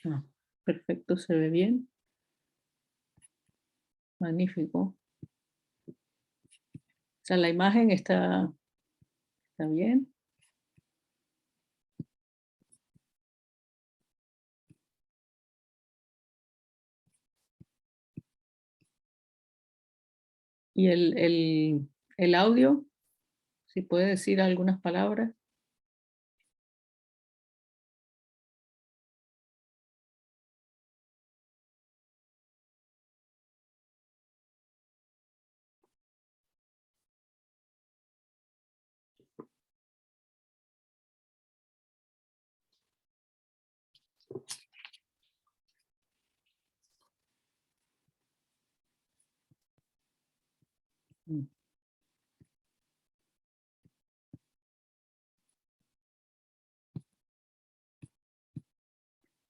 Ah, perfecto, se ve bien. Magnífico. O sea, la imagen está bien. Y el audio, si puede decir algunas palabras. Mm.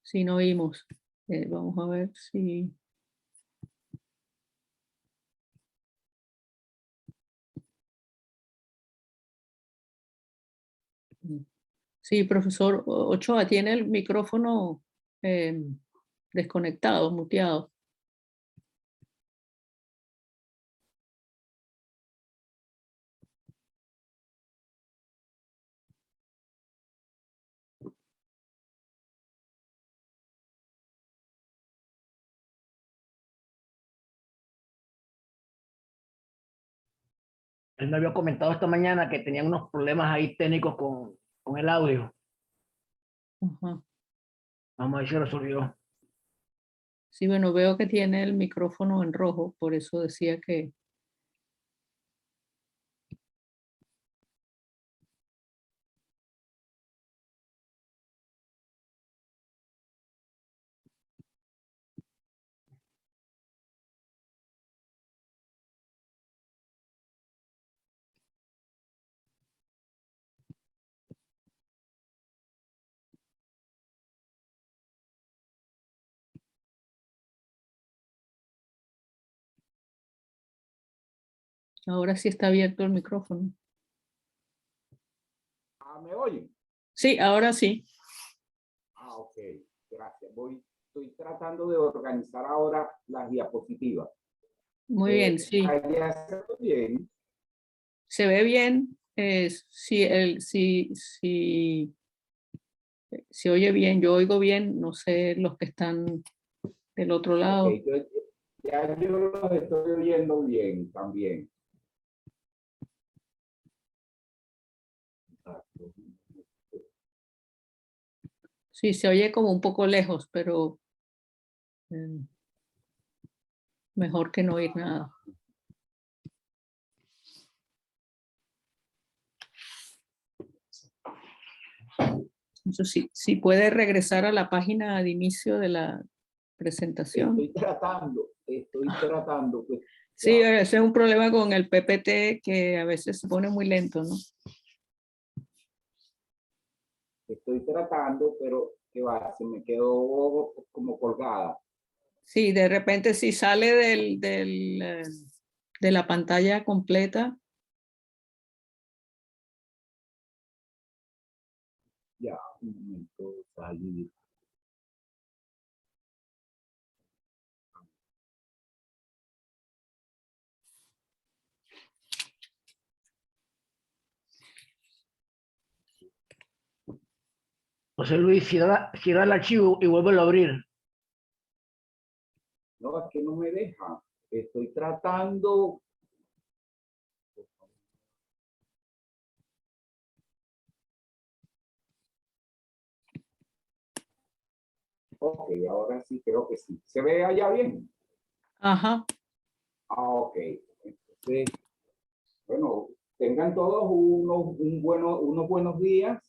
Si no oímos. Vamos a ver si... Mm. Sí, profesor Ochoa, tiene el micrófono desconectado, muteado. Él me había comentado esta mañana que tenían unos problemas ahí técnicos con el audio. Ajá. Vamos a ver si se resolvió. Sí, bueno, veo que tiene el micrófono en rojo, por eso decía que... Ahora sí está abierto el micrófono. Ah, ¿me oyen? Sí, ahora sí. Ah, ok, gracias. Estoy tratando de organizar ahora las diapositivas. Muy bien, sí. Allá se ve bien. Se ve bien. Si oye bien, yo oigo bien, no sé los que están del otro lado. Ok, ya yo los estoy oyendo bien también. Exacto. Sí, se oye como un poco lejos, pero eh, mejor que no oír nada. Entonces, sí, si puede regresar a la página de inicio de la presentación. Estoy tratando. Pues, Sí, ya, ese es un problema con el PPT que a veces se pone muy lento, ¿no? estoy tratando, pero ¿qué va? Se me quedó como colgada. Sí, de repente si sale de la pantalla completa. Ya, un momento, salir. José Luis, cierra el archivo y vuelve a abrir. No, es que no me deja. Estoy tratando. Ok, ahora sí creo que sí. ¿Se ve allá bien? Ajá. Ah, ok. Entonces, bueno, tengan todos unos buenos días.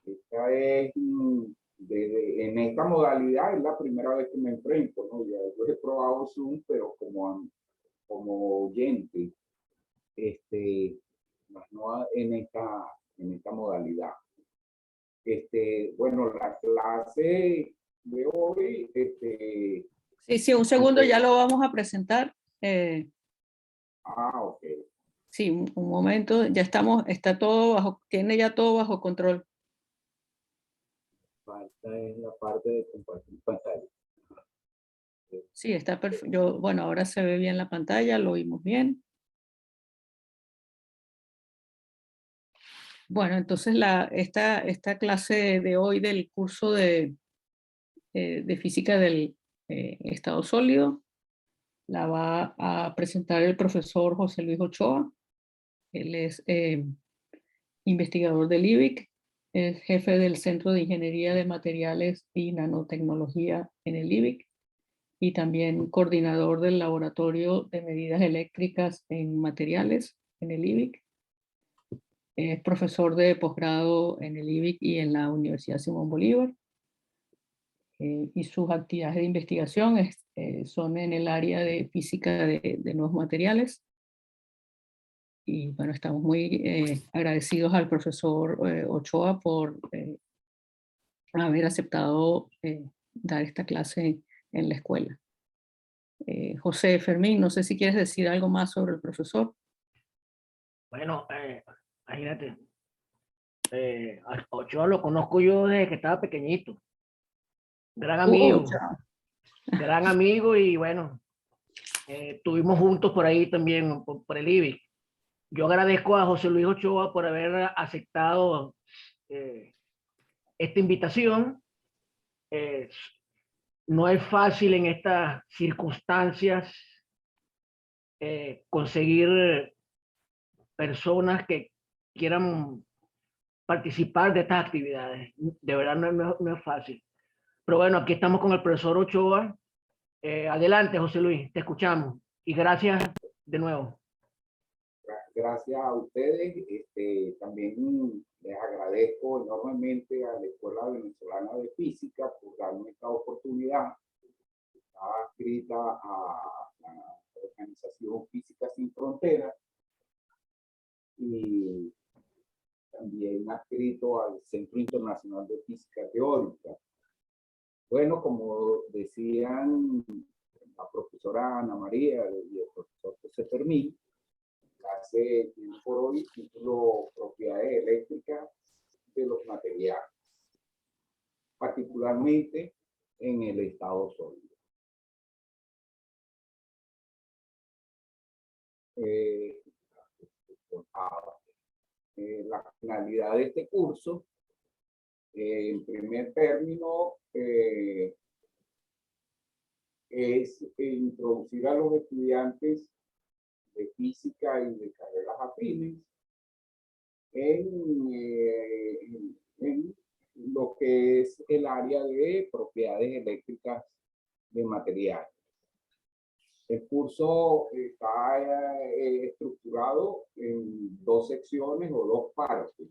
Esta es, en esta modalidad es la primera vez que me enfrento, ¿no? Ya yo he probado Zoom, pero como oyente, más no en esta modalidad. Bueno, la clase de hoy, Sí, un segundo, ya lo vamos a presentar. ok. Sí, un momento, ya está todo bajo, tiene ya todo bajo control. esta es la parte de compartir pantalla. Sí, está perfecto. Bueno, ahora se ve bien la pantalla, lo oímos bien. Bueno, entonces esta clase de hoy del curso de física del estado sólido la va a presentar el profesor José Luis Ochoa. Él es investigador del IBIC, es jefe del Centro de Ingeniería de Materiales y Nanotecnología en el IBIC y también coordinador del Laboratorio de Medidas Eléctricas en Materiales en el IBIC. Es profesor de posgrado en el IBIC y en la Universidad Simón Bolívar. Y sus actividades de investigación son en el área de física de nuevos materiales. Y bueno, estamos muy agradecidos al profesor Ochoa por haber aceptado dar esta clase en la escuela. José Fermín, no sé si quieres decir algo más sobre el profesor. Bueno, imagínate, a Ochoa lo conozco yo desde que estaba pequeñito. Ochoa. Gran amigo y bueno, estuvimos juntos por ahí también, por el IBI. Yo agradezco a José Luis Ochoa por haber aceptado esta invitación. No es fácil en estas circunstancias conseguir personas que quieran participar de estas actividades. De verdad no es fácil. Pero bueno, aquí estamos con el profesor Ochoa. Adelante, José Luis, te escuchamos. Y gracias de nuevo. Gracias a ustedes. También les agradezco enormemente a la Escuela Venezolana de Física por darme esta oportunidad. Está adscrita a la Organización Física Sin Fronteras y también adscrito al Centro Internacional de Física Teórica. Bueno, como decían la profesora Ana María y el profesor José Fermín, hace por hoy título Propiedades Eléctricas de los Materiales, particularmente en el estado sólido. La finalidad de este curso, en primer término, es introducir a los estudiantes de física y de carreras afines en lo que es el área de propiedades eléctricas de materiales. El curso está estructurado en dos secciones o dos partes.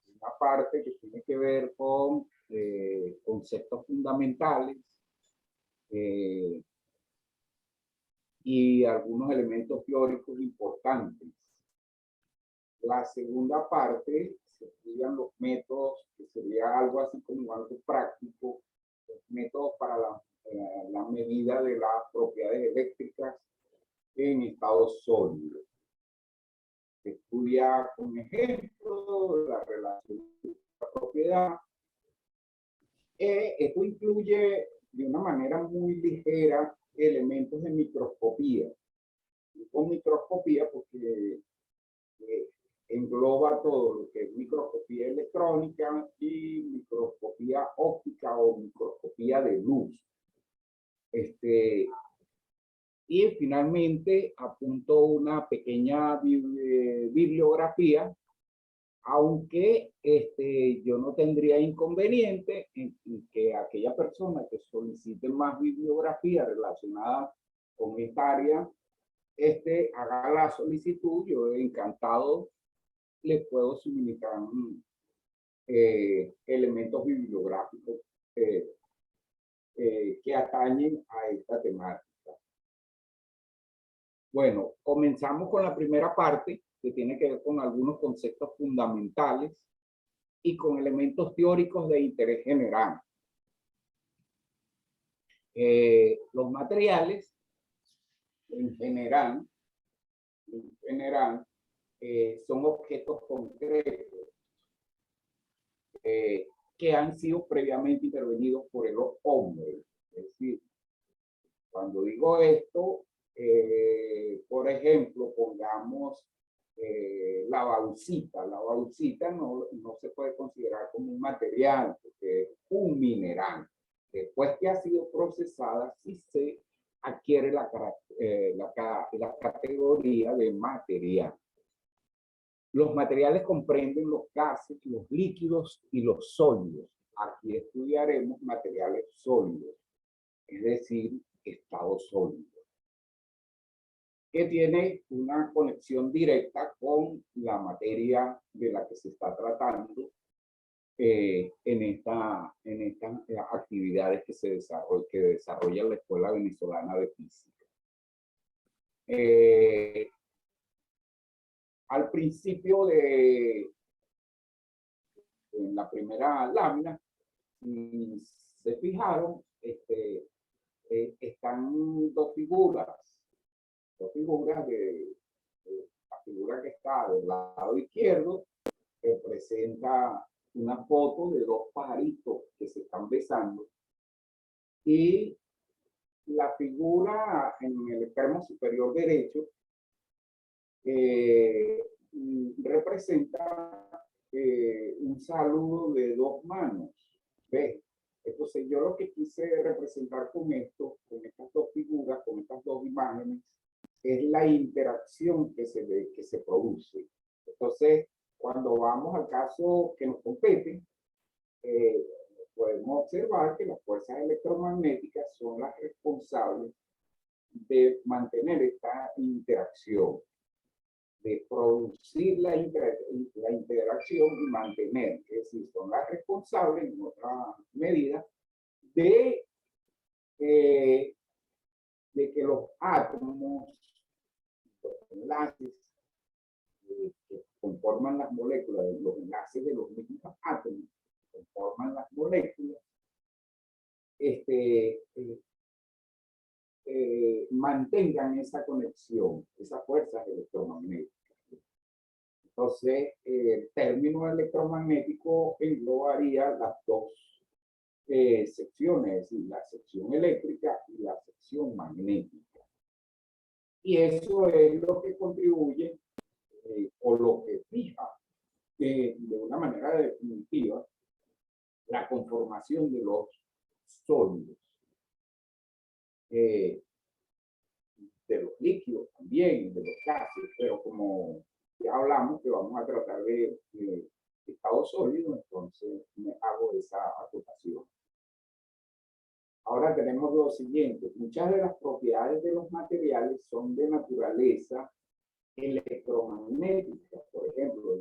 Una parte que tiene que ver con conceptos fundamentales y algunos elementos teóricos importantes. La segunda parte se estudian los métodos, que sería algo así como algo práctico, los métodos para la medida de las propiedades eléctricas en estado sólido. Se estudia con ejemplo la relación de la propiedad. Esto incluye de una manera muy ligera elementos de microscopía. Con microscopía porque engloba todo lo que es microscopía electrónica y microscopía óptica o microscopía de luz. Y finalmente apunto una pequeña bibliografía, aunque yo no tendría inconveniente en que aquella persona que solicite más bibliografía relacionada con esta área, haga la solicitud. Yo encantado les puedo suministrar elementos bibliográficos que atañen a esta temática. Bueno, comenzamos con la primera parte, que tiene que ver con algunos conceptos fundamentales y con elementos teóricos de interés general. Los materiales, en general, son objetos concretos. que han sido previamente intervenidos por el hombre. Es decir, cuando digo esto, por ejemplo, pongamos la bauxita. La bauxita no se puede considerar como un material, porque es un mineral. Después que ha sido procesada, sí se adquiere la categoría de material. Los materiales comprenden los gases, los líquidos y los sólidos. Aquí estudiaremos materiales sólidos, es decir, estado sólido, que tiene una conexión directa con la materia de la que se está tratando en estas actividades que desarrolla la Escuela Venezolana de Física. Al principio en la primera lámina, si se fijaron, están dos figuras la figura que está del lado izquierdo representa una foto de dos pajaritos que se están besando, y la figura en el extremo superior derecho representa un saludo de dos manos. ¿Ves? Entonces yo lo que quise representar con estas dos figuras, con estas dos imágenes, es la interacción que se produce. Entonces, cuando vamos al caso que nos compete, podemos observar que las fuerzas electromagnéticas son las responsables de mantener esta interacción, de producir la interacción y mantener, es decir, son las responsables en otra medida de que los átomos, los enlaces que conforman las moléculas, los enlaces de los mismos átomos que conforman las moléculas, mantengan esa conexión, esas fuerzas electromagnéticas. Entonces, el término electromagnético englobaría las dos secciones, es decir, la sección eléctrica y la sección magnética. Y eso es lo que contribuye o lo que fija de una manera definitiva la conformación de los sólidos. De los líquidos también, de los gases, pero como ya hablamos que vamos a tratar de estado sólido, entonces me hago esa acotación. Ahora tenemos lo siguiente: muchas de las propiedades de los materiales son de naturaleza electromagnética. Por ejemplo,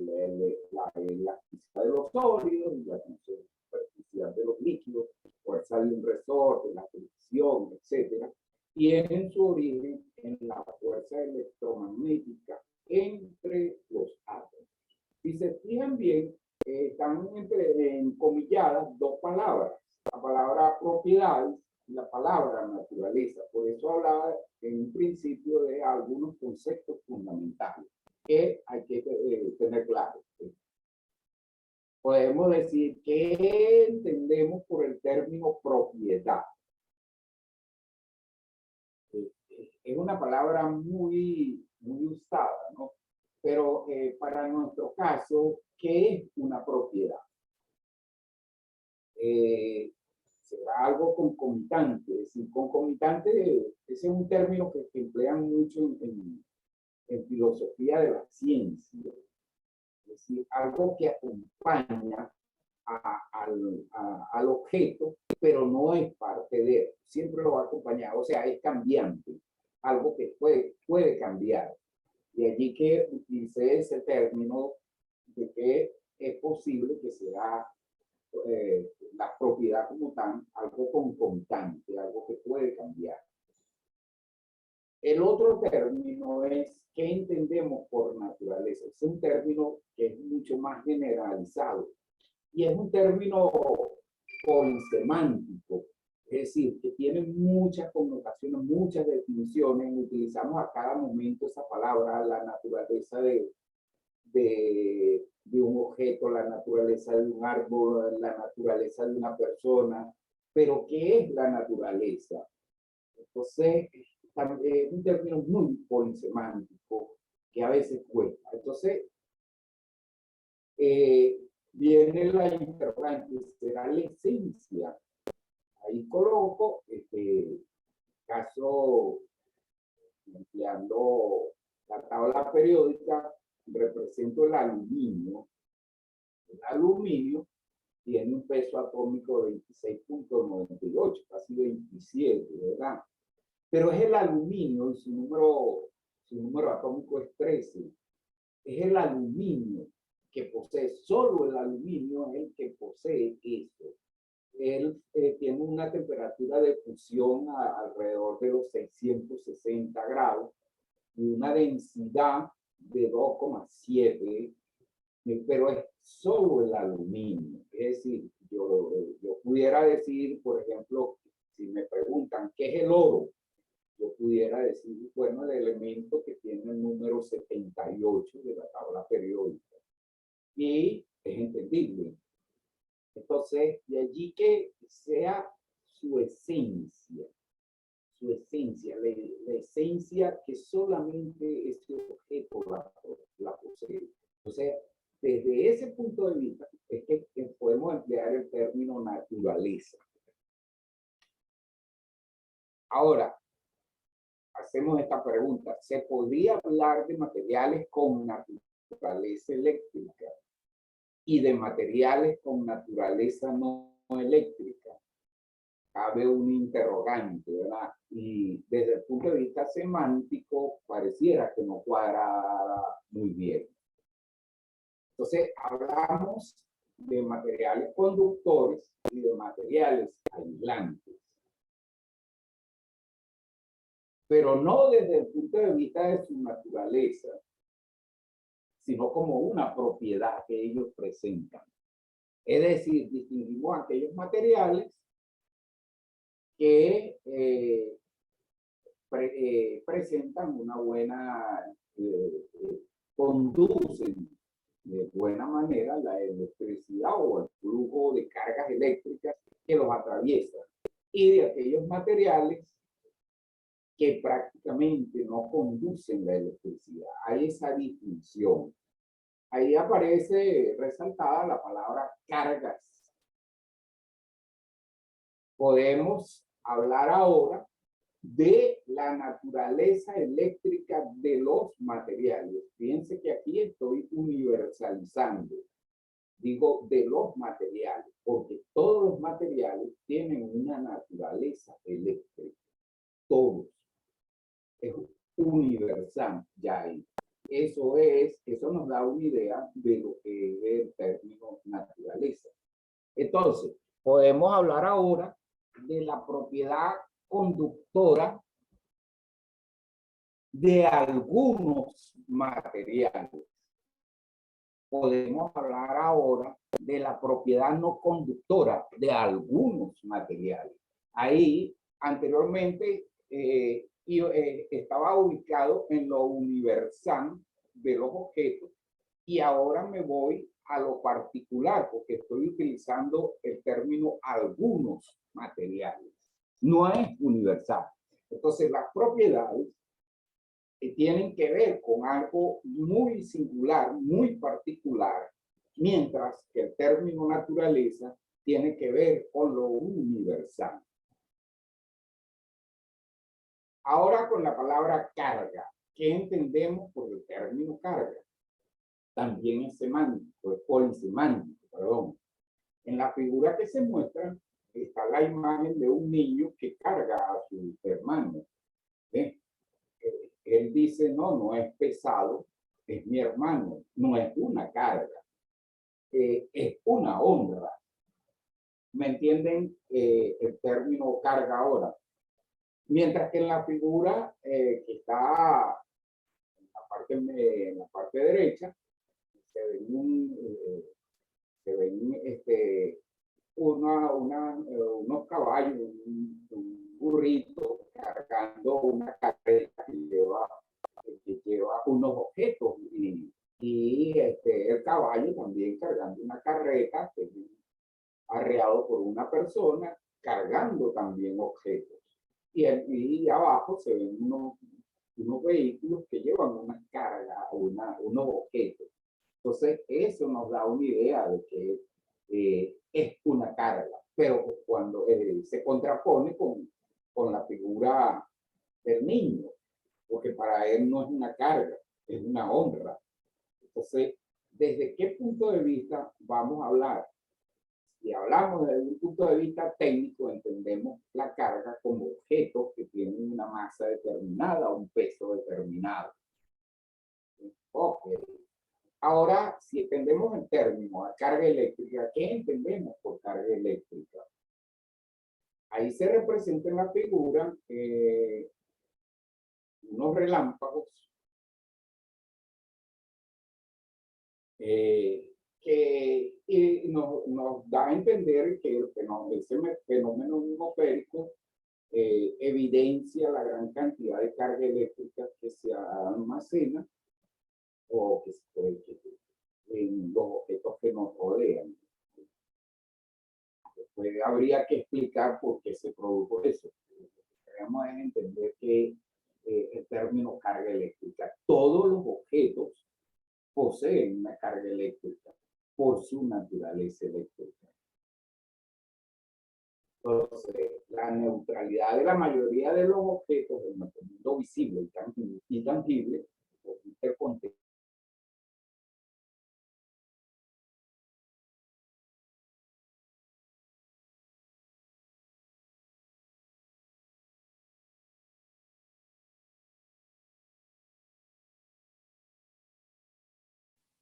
la elasticidad de los sólidos, la tensión superficial de los líquidos, fuerza de un resorte, la fricción, etcétera, tienen su origen en la fuerza electromagnética entre los átomos. Si se fijan bien, están encomilladas dos palabras, la palabra propiedades y la palabra naturaleza. Por eso hablaba en un principio de algunos conceptos fundamentales que hay que tener claro. Podemos decir que entendemos por el término propiedad. Es una palabra muy usada, ¿no? Pero para nuestro caso, ¿qué es una propiedad? Será algo concomitante. Es decir, concomitante, ese es un término que emplean mucho en filosofía de la ciencia. Es decir, algo que acompaña al objeto, pero no es parte de él. Siempre lo va a acompañar, o sea, es cambiante. Algo que puede cambiar. De allí que utilicé ese término de que es posible que sea la propiedad como tal, algo concomitante, algo que puede cambiar. El otro término es ¿qué entendemos por naturaleza? Es un término que es mucho más generalizado y es un término polisemántico. Es decir, que tiene muchas connotaciones, muchas definiciones. Utilizamos a cada momento esa palabra, la naturaleza de de un objeto, la naturaleza de un árbol, la naturaleza de una persona, pero ¿qué es la naturaleza? Entonces, es un término muy polisemántico que a veces cuesta. Entonces, viene la interrogante, ¿será la esencia? Ahí coloco, caso, empleando la tabla periódica, represento el aluminio. El aluminio tiene un peso atómico de 26.98, casi 27, ¿verdad? Pero es el aluminio y su número atómico es 13. Es el aluminio que posee, solo el aluminio es el que posee eso. Él tiene una temperatura de fusión alrededor de los 660 grados y una densidad de 2,7, pero es solo el aluminio. Es decir, yo pudiera decir, por ejemplo, si me preguntan qué es el oro, yo pudiera decir, bueno, el elemento que tiene el número 78 de la tabla periódica. Y es entendible. Entonces, de allí que sea su esencia, la esencia que solamente ese objeto la posee. Entonces, desde ese punto de vista, es que podemos emplear el término naturaleza. Ahora, hacemos esta pregunta. ¿Se podría hablar de materiales con naturaleza eléctrica y de materiales con naturaleza no eléctrica? Cabe un interrogante, ¿verdad? Y desde el punto de vista semántico, pareciera que no cuadra muy bien. Entonces, hablamos de materiales conductores y de materiales aislantes. Pero no desde el punto de vista de su naturaleza, sino como una propiedad que ellos presentan. Es decir, distinguimos aquellos materiales que presentan una buena, conducen de buena manera la electricidad o el flujo de cargas eléctricas que los atraviesa, y de aquellos materiales que prácticamente no conducen la electricidad. Hay esa distinción. Ahí aparece resaltada la palabra cargas. Podemos hablar ahora de la naturaleza eléctrica de los materiales. Fíjense que aquí estoy universalizando. Digo de los materiales, porque todos los materiales tienen una naturaleza eléctrica. Todos. Es universal ya ahí. Eso nos da una idea de lo que es el término naturaleza. Entonces, podemos hablar ahora de la propiedad conductora de algunos materiales. Podemos hablar ahora de la propiedad no conductora de algunos materiales. Ahí, anteriormente, estaba ubicado en lo universal de los objetos y ahora me voy a lo particular porque estoy utilizando el término algunos materiales. No es universal. Entonces, las propiedades tienen que ver con algo muy singular, muy particular, mientras que el término naturaleza tiene que ver con lo universal. Ahora con la palabra carga. ¿Qué entendemos por el término carga? También es semántico, es polisemántico, perdón. En la figura que se muestra está la imagen de un niño que carga a su hermano. Él dice, no es pesado, es mi hermano, no es una carga, es una honra. ¿Me entienden el término carga ahora? Mientras que en la figura que está en la parte derecha, se ven unos caballos, un burrito cargando una carreta que lleva unos objetos y el caballo también cargando una carreta, arreado por una persona, cargando también objetos. Y abajo se ven unos vehículos que llevan una carga, unos objetos. Entonces, eso nos da una idea de que es una carga, pero cuando se contrapone con la figura del niño, porque para él no es una carga, es una honra. Entonces, ¿desde qué punto de vista vamos a hablar? Si hablamos desde un punto de vista técnico, entendemos la carga como objetos que tienen una masa determinada, un peso determinado. Ok. Ahora, si entendemos el término a carga eléctrica, ¿qué entendemos por carga eléctrica? Ahí se representa en la figura unos relámpagos que nos da a entender que ese fenómeno atmosférico evidencia la gran cantidad de carga eléctrica que se almacena o que en los objetos que nos rodean. Después habría que explicar por qué se produjo eso. Lo que queremos es entender que el término carga eléctrica, todos los objetos poseen una carga eléctrica por su naturaleza eléctrica. Entonces, la neutralidad de la mayoría de los objetos en nuestro mundo visible y tangible permite el contexto.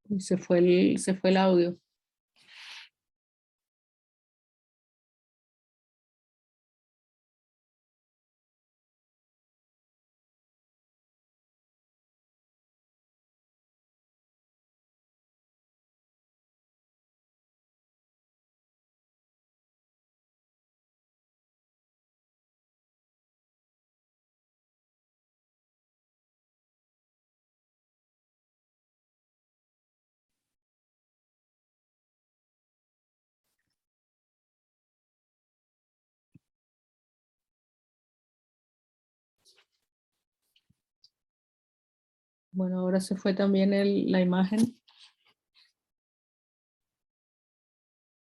Y se fue el audio. Bueno, ahora se fue también la imagen.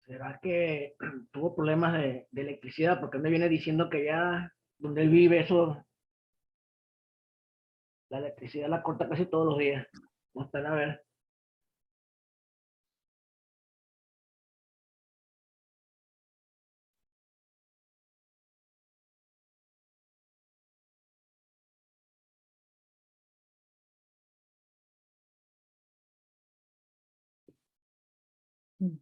¿Será que tuvo problemas de electricidad? Porque él me viene diciendo que ya donde él vive, eso, la electricidad la corta casi todos los días. Vamos a ver. Mm.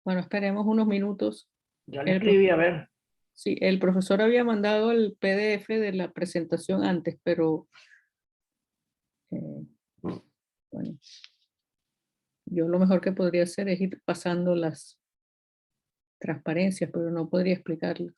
Bueno, esperemos unos minutos. Ya le escribí, a ver. Sí, el profesor había mandado el PDF de la presentación antes, pero bueno, yo lo mejor que podría hacer es ir pasando las transparencias, pero no podría explicarlas.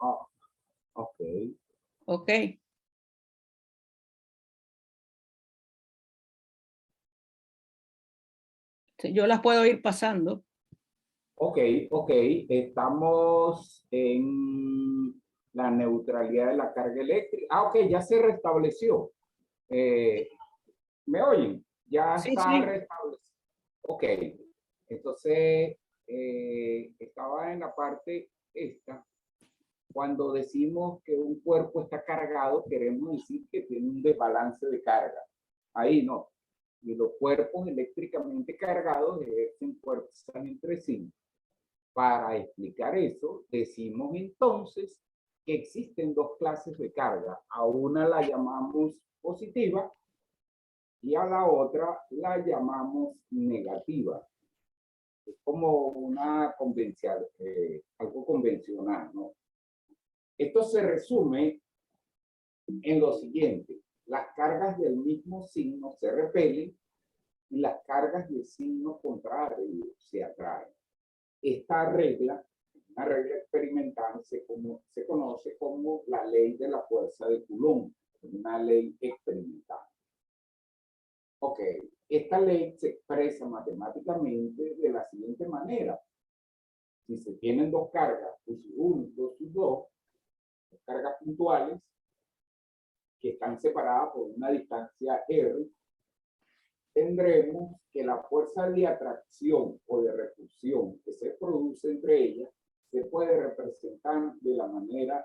Ah, ok. Ok. Yo las puedo ir pasando. Ok, ok. Estamos en la neutralidad de la carga eléctrica. Ah, ok, ya se restableció. ¿Me oyen? Ya Sí, está sí. restablecido. Ok. Entonces, estaba en la parte esta. Cuando decimos que un cuerpo está cargado, queremos decir que tiene un desbalance de carga. Ahí no. Y los cuerpos eléctricamente cargados ejercen fuerzas entre sí. Para explicar eso, decimos entonces que existen dos clases de carga. A una la llamamos positiva y a la otra la llamamos negativa. Es como una convencional, algo convencional, ¿no? Esto se resume en lo siguiente: las cargas del mismo signo se repelen y las cargas del signo contrario se atraen. Esta regla, una regla experimental, se conoce como la ley de la fuerza de Coulomb, una ley experimental. Ok, esta ley se expresa matemáticamente de la siguiente manera. Si se tienen dos cargas, Q1 y Q2, dos cargas puntuales, que están separadas por una distancia R, tendremos que la fuerza de atracción o de repulsión que se produce entre ellas se puede representar de la manera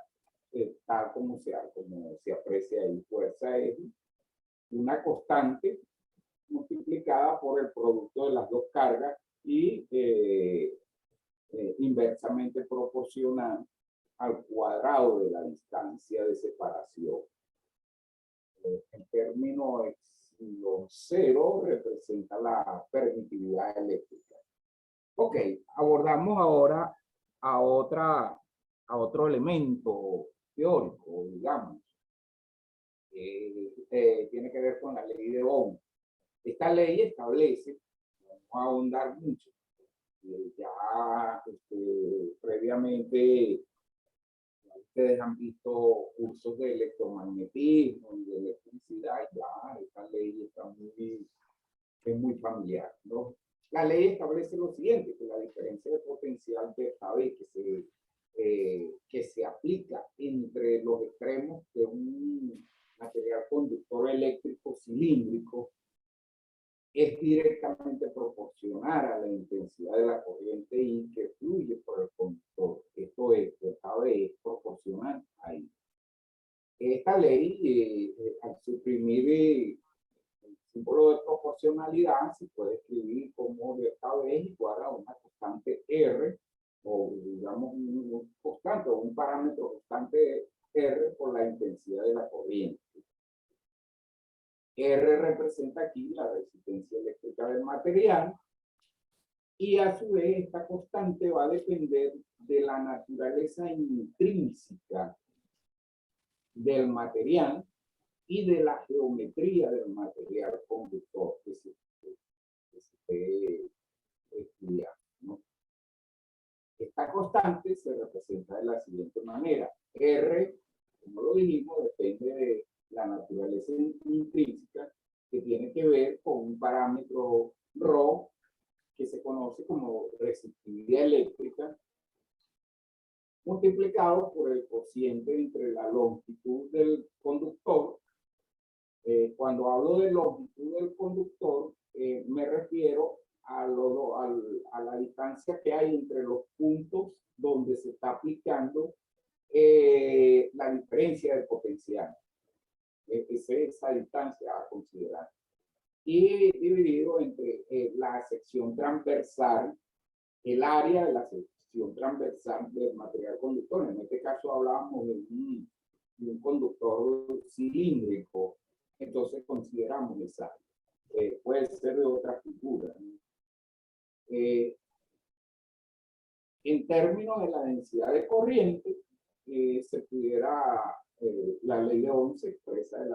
tal como se aprecia ahí. Fuerza es una constante multiplicada por el producto de las dos cargas y inversamente proporcional al cuadrado de la distancia de separación. En términos cero representa la permitividad eléctrica. Ok, abordamos ahora a otro elemento teórico, digamos, que tiene que ver con la ley de Ohm. Esta ley establece, vamos a ahondar mucho, ya previamente ustedes han visto cursos de electromagnetismo y de electricidad, ya esta ley está muy familiar, ¿no? La ley establece lo siguiente: que la diferencia de potencial delta V que se aplica entre los extremos de un material conductor eléctrico cilíndrico es directamente proporcional a la intensidad de la corriente I que fluye por el conductor. Esto es, delta V es proporcional a I. Esta ley, al suprimir el símbolo de proporcionalidad, se puede escribir como delta V igual a una constante R, o digamos un constante, o un parámetro constante R por la intensidad de la corriente. R representa aquí la resistencia eléctrica del material, y a su vez esta constante va a depender de la naturaleza intrínseca del material y de la geometría del material conductor que se esté estudiando, ¿no? Esta constante se representa de la siguiente manera: R, como lo dijimos, depende de la naturaleza intrínseca, que tiene que ver con un parámetro ρ, que se conoce como resistividad eléctrica, multiplicado por el cociente entre la longitud del conductor. Cuando hablo de longitud del conductor, me refiero a la distancia que hay entre los puntos donde se está aplicando la diferencia de potencial. Es esa distancia a considerar. Y dividido entre la sección transversal, el área de la sección transversal del material conductor. En este caso hablábamos de un conductor cilíndrico, entonces consideramos esa área. Puede ser de otra figura, ¿no? En términos de la densidad de corriente, se pudiera, la ley de Ohm se expresa de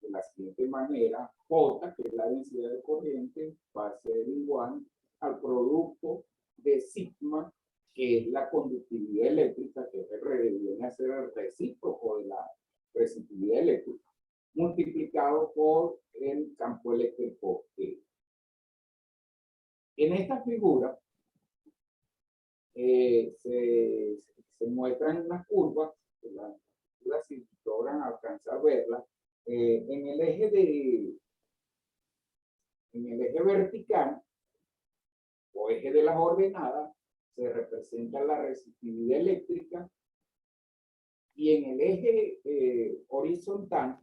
la siguiente manera: J, que es la densidad de corriente, va a ser igual al producto de sigma que es la conductividad eléctrica, que viene a ser el recíproco de la resistividad eléctrica, multiplicado por el campo eléctrico E. En esta figura se muestran unas curvas, si logran alcanzar a verlas, en el eje vertical o eje de las ordenadas se representa la resistividad eléctrica, y en el eje horizontal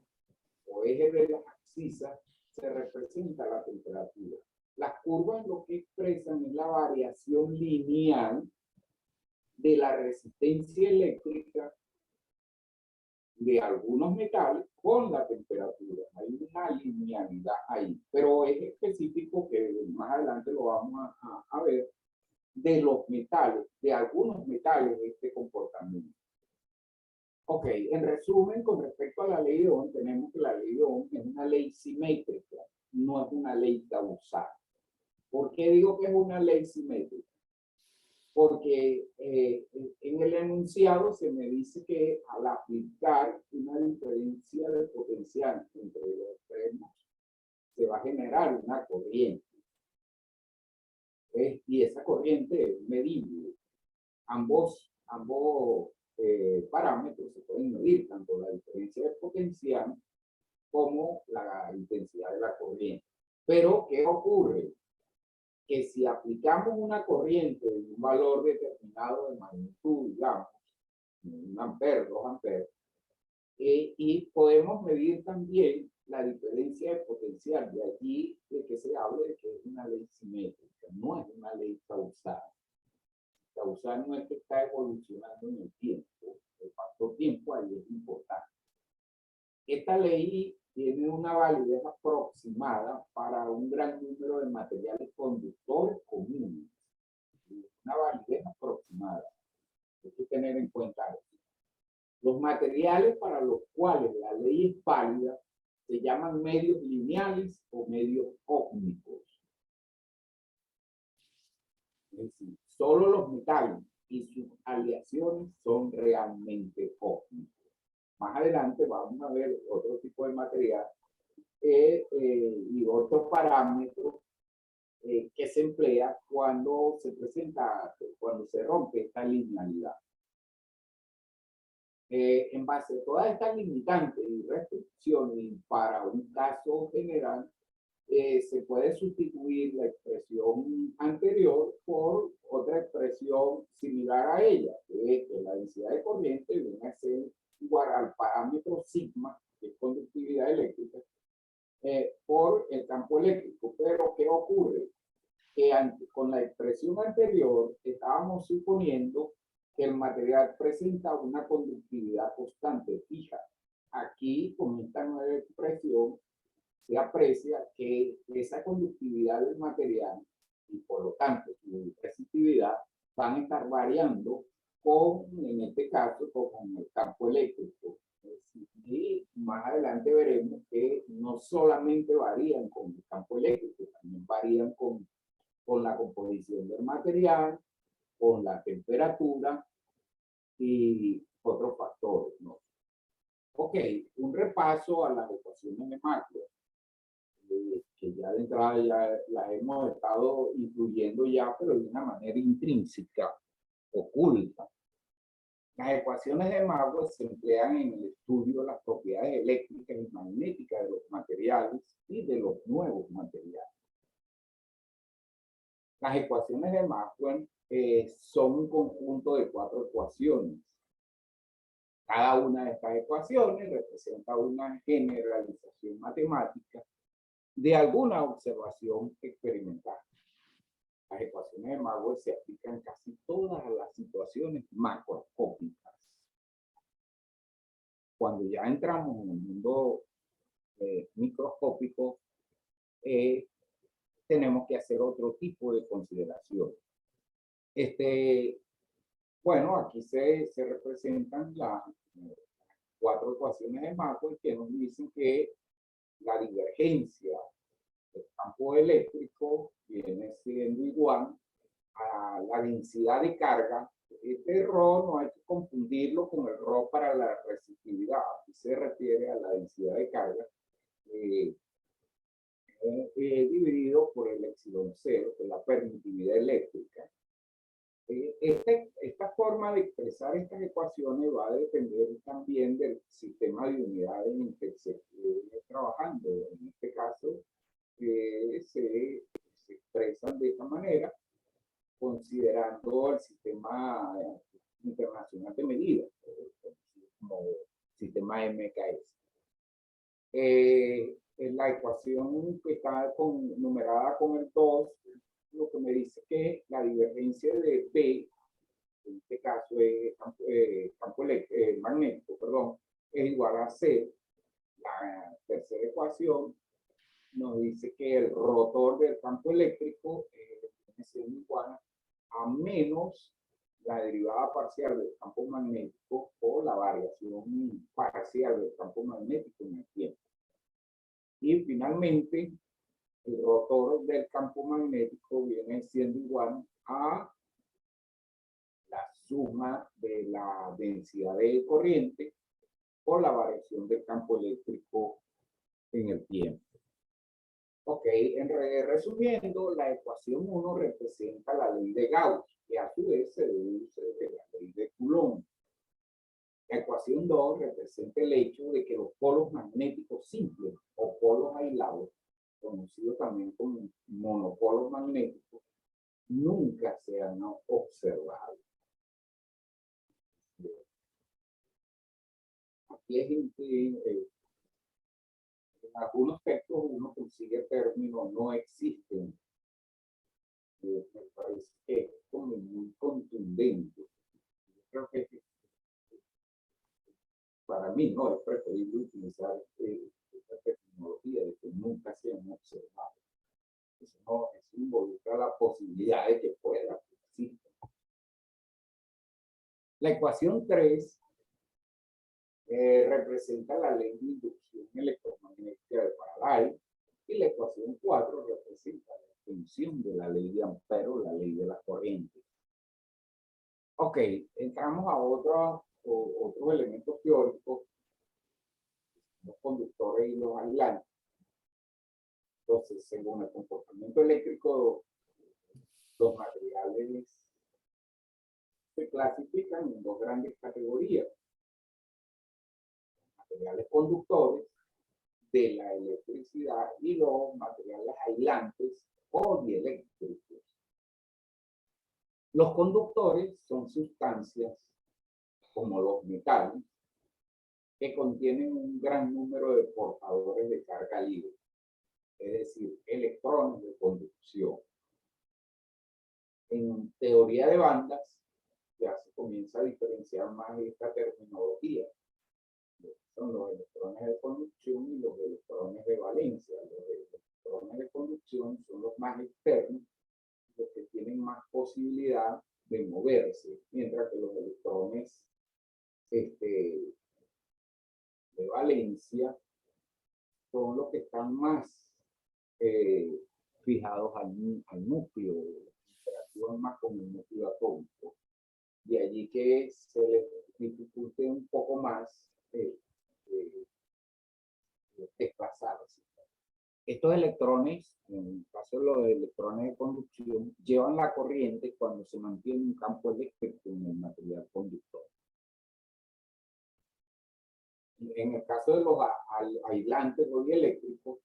o eje de las abscisas se representa la temperatura. Las curvas lo que expresan es la variación lineal de la resistencia eléctrica de algunos metales con la temperatura. Hay una linealidad ahí, pero es específico, que más adelante lo vamos a ver, de los metales, de algunos metales, este comportamiento. Ok, en resumen, con respecto a la ley de Ohm, tenemos que la ley de Ohm es una ley simétrica, no es una ley causal. ¿Por qué digo que es una ley simétrica? Porque en el enunciado se me dice que al aplicar una diferencia de potencial entre los extremos, se va a generar una corriente. Y esa corriente es medible. Ambos parámetros se pueden medir, tanto la diferencia de potencial como la intensidad de la corriente. Pero, ¿qué ocurre? Que si aplicamos una corriente de un valor determinado de magnitud, digamos, 1 ampere, 2 amperes, y podemos medir también la diferencia de potencial. De allí de que se hable de que es una ley simétrica, no es una ley causal. Causal no es que está evolucionando en el tiempo. El factor tiempo ahí es importante. Esta ley tiene una validez aproximada para un gran número de materiales conductores comunes. Una validez aproximada. Hay que tener en cuenta eso. Los materiales para los cuales la ley es válida se llaman medios lineales o medios ópticos. Es decir, solo los metales y sus aleaciones son realmente ópticos. Más adelante vamos a ver otro tipo de material y otros parámetros que se emplea cuando se presenta, cuando se rompe esta linealidad. En base a todas estas limitantes y restricciones, para un caso general, se puede sustituir la expresión anterior por otra expresión similar a ella, que es que la densidad de corriente viene a ser igual al parámetro sigma, que es conductividad eléctrica, por el campo eléctrico. Pero, ¿qué ocurre? Que con la expresión anterior estábamos suponiendo que el material presenta una conductividad constante, fija. Aquí, con esta nueva expresión, se aprecia que esa conductividad del material y por lo tanto su resistividad van a estar variando con, en este caso, con el campo eléctrico. Y más adelante veremos que no solamente varían con el campo eléctrico, también varían con la composición del material, con la temperatura y otros factores, ¿no? Ok, un repaso a las ecuaciones de Maxwell, que ya de entrada ya las hemos estado incluyendo ya, pero de una manera intrínseca, oculta. Las ecuaciones de Maxwell se emplean en el estudio de las propiedades eléctricas y magnéticas de los materiales y de los nuevos materiales. Las ecuaciones de Maxwell son un conjunto de 4 ecuaciones. Cada una de estas ecuaciones representa una generalización matemática de alguna observación experimental. Las ecuaciones de Maxwell se aplican en casi todas las situaciones macroscópicas. Cuando ya entramos en el mundo microscópico, tenemos que hacer otro tipo de consideración. Bueno, aquí se representan las 4 ecuaciones de Maxwell que nos dicen que la divergencia del campo eléctrico viene siendo igual a la densidad de carga. Este Rho no hay que confundirlo con el Rho para la resistividad. Aquí se refiere a la densidad de carga dividido por el epsilon cero, que es la permitividad eléctrica. Esta forma de expresar estas ecuaciones va a depender también del sistema de unidades en que se esté trabajando. En este caso, se expresan de esta manera, considerando el sistema internacional de medidas, como sistema MKS. La ecuación que está numerada con el 2, lo que me dice que la divergencia de B, en este caso es campo magnético, perdón, es igual a C. La tercera ecuación nos dice que el rotor del campo eléctrico viene siendo igual a menos la derivada parcial del campo magnético o la variación parcial del campo magnético en el tiempo. Y finalmente, el rotor del campo magnético viene siendo igual a la suma de la densidad de corriente por la variación del campo eléctrico en el tiempo. Ok, resumiendo, la ecuación 1 representa la ley de Gauss, que a su vez se deduce de la ley de Coulomb. La ecuación 2 representa el hecho de que los polos magnéticos simples o polos aislados, conocidos también como monopolos magnéticos, nunca se han observado. Aquí es en algunos textos uno consigue términos no existen. Me parece que es como muy contundente. Yo creo que para mí no es preferible utilizar esta tecnología de que nunca se han observado. Eso no, eso involucra la posibilidad de que pueda existir. La ecuación 3 representa la ley de inducción electromagnética de Faraday y la ecuación 4 representa la extensión de la ley de Ampero, la ley de la corriente. Ok, entramos a otros elementos teóricos, los conductores y los aislantes. Entonces, según el comportamiento eléctrico, los materiales se clasifican en dos grandes categorías: materiales conductores de la electricidad y los materiales aislantes o dieléctricos. Los conductores son sustancias como los metales que contienen un gran número de portadores de carga libre, es decir, electrones de conducción. En teoría de bandas ya se comienza a diferenciar más esta terminología. Son los electrones de conducción y los electrones de valencia. Los electrones de conducción son los más externos, los que tienen más posibilidad de moverse, mientras que los electrones de valencia son los que están más fijados al núcleo, interactúan más con el núcleo atómico. De allí que se les dificulte un poco más desplazarse. Estos electrones, en el caso de los electrones de conducción, llevan la corriente cuando se mantiene un campo eléctrico en el material conductor. En el caso de los aislantes o dieléctricos,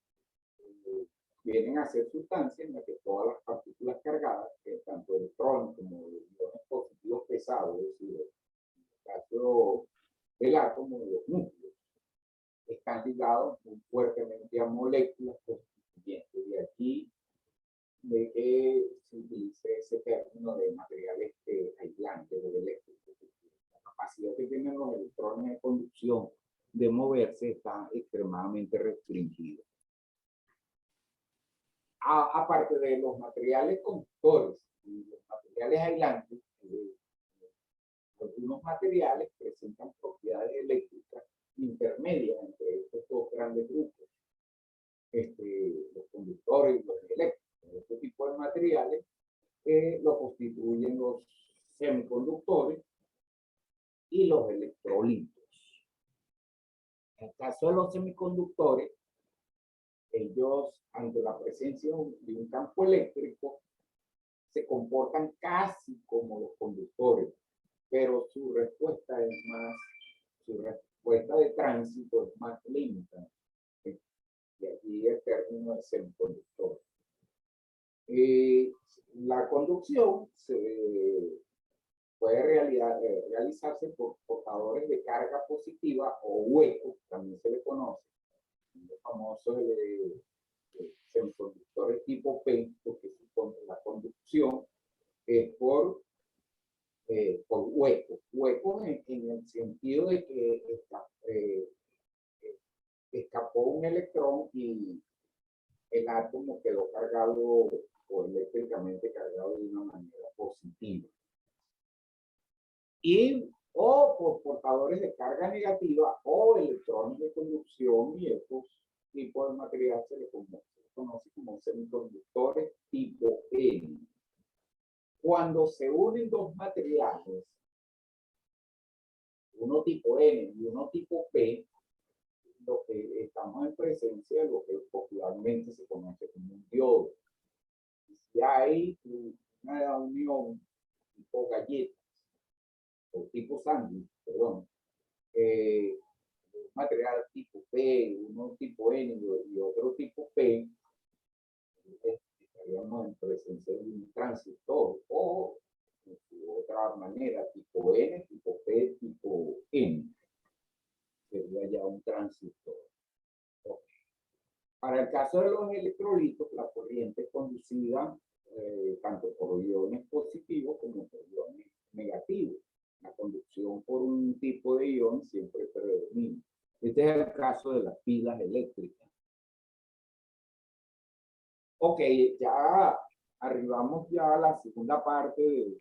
vienen a ser sustancias en las que todas las partículas cargadas, tanto electrones como iones positivos pesados, es decir, en el caso del átomo, los núcleos, están ligados muy fuertemente a moléculas constituyentes. De aquí de que se utilice ese término de materiales aislantes o eléctricos. La capacidad que tienen los electrones de conducción de moverse está extremadamente restringida. Aparte de los materiales conductores y los materiales aislantes, algunos materiales presentan propiedades eléctricas intermedias entre estos dos grandes grupos, los conductores y los eléctricos. Este tipo de materiales lo constituyen los semiconductores y los electrolitos. En el caso de los semiconductores, ellos, ante la presencia de un campo eléctrico, se comportan casi como los conductores, pero su respuesta de tránsito es más lenta. Y aquí el término de semiconductor. La conducción puede realizarse por portadores de carga positiva o huecos, también se le conoce, los famosos semiconductores tipo P, porque la conducción es por huecos. Huecos en el sentido de que escapó un electrón y el átomo quedó cargado o eléctricamente cargado de una manera positiva. O por portadores de carga negativa o electrones de conducción, y estos tipos de material se les conoce como semiconductores tipo N. Cuando se unen dos materiales, uno tipo N y uno tipo P, lo que estamos en presencia de lo que popularmente se conoce como un diodo. Si hay una unión tipo galletas o tipo sándwich, perdón, material tipo P, uno tipo N y otro tipo P, estaríamos en presencia de un transistor, o de otra manera, tipo N, tipo P, tipo N. Sería ya un transistor. Okay. Para el caso de los electrolitos, la corriente es conducida tanto por iones positivos como por iones negativos. La conducción por un tipo de ion siempre predomina. Este es el caso de las pilas eléctricas. Ok, ya arribamos ya a la segunda parte de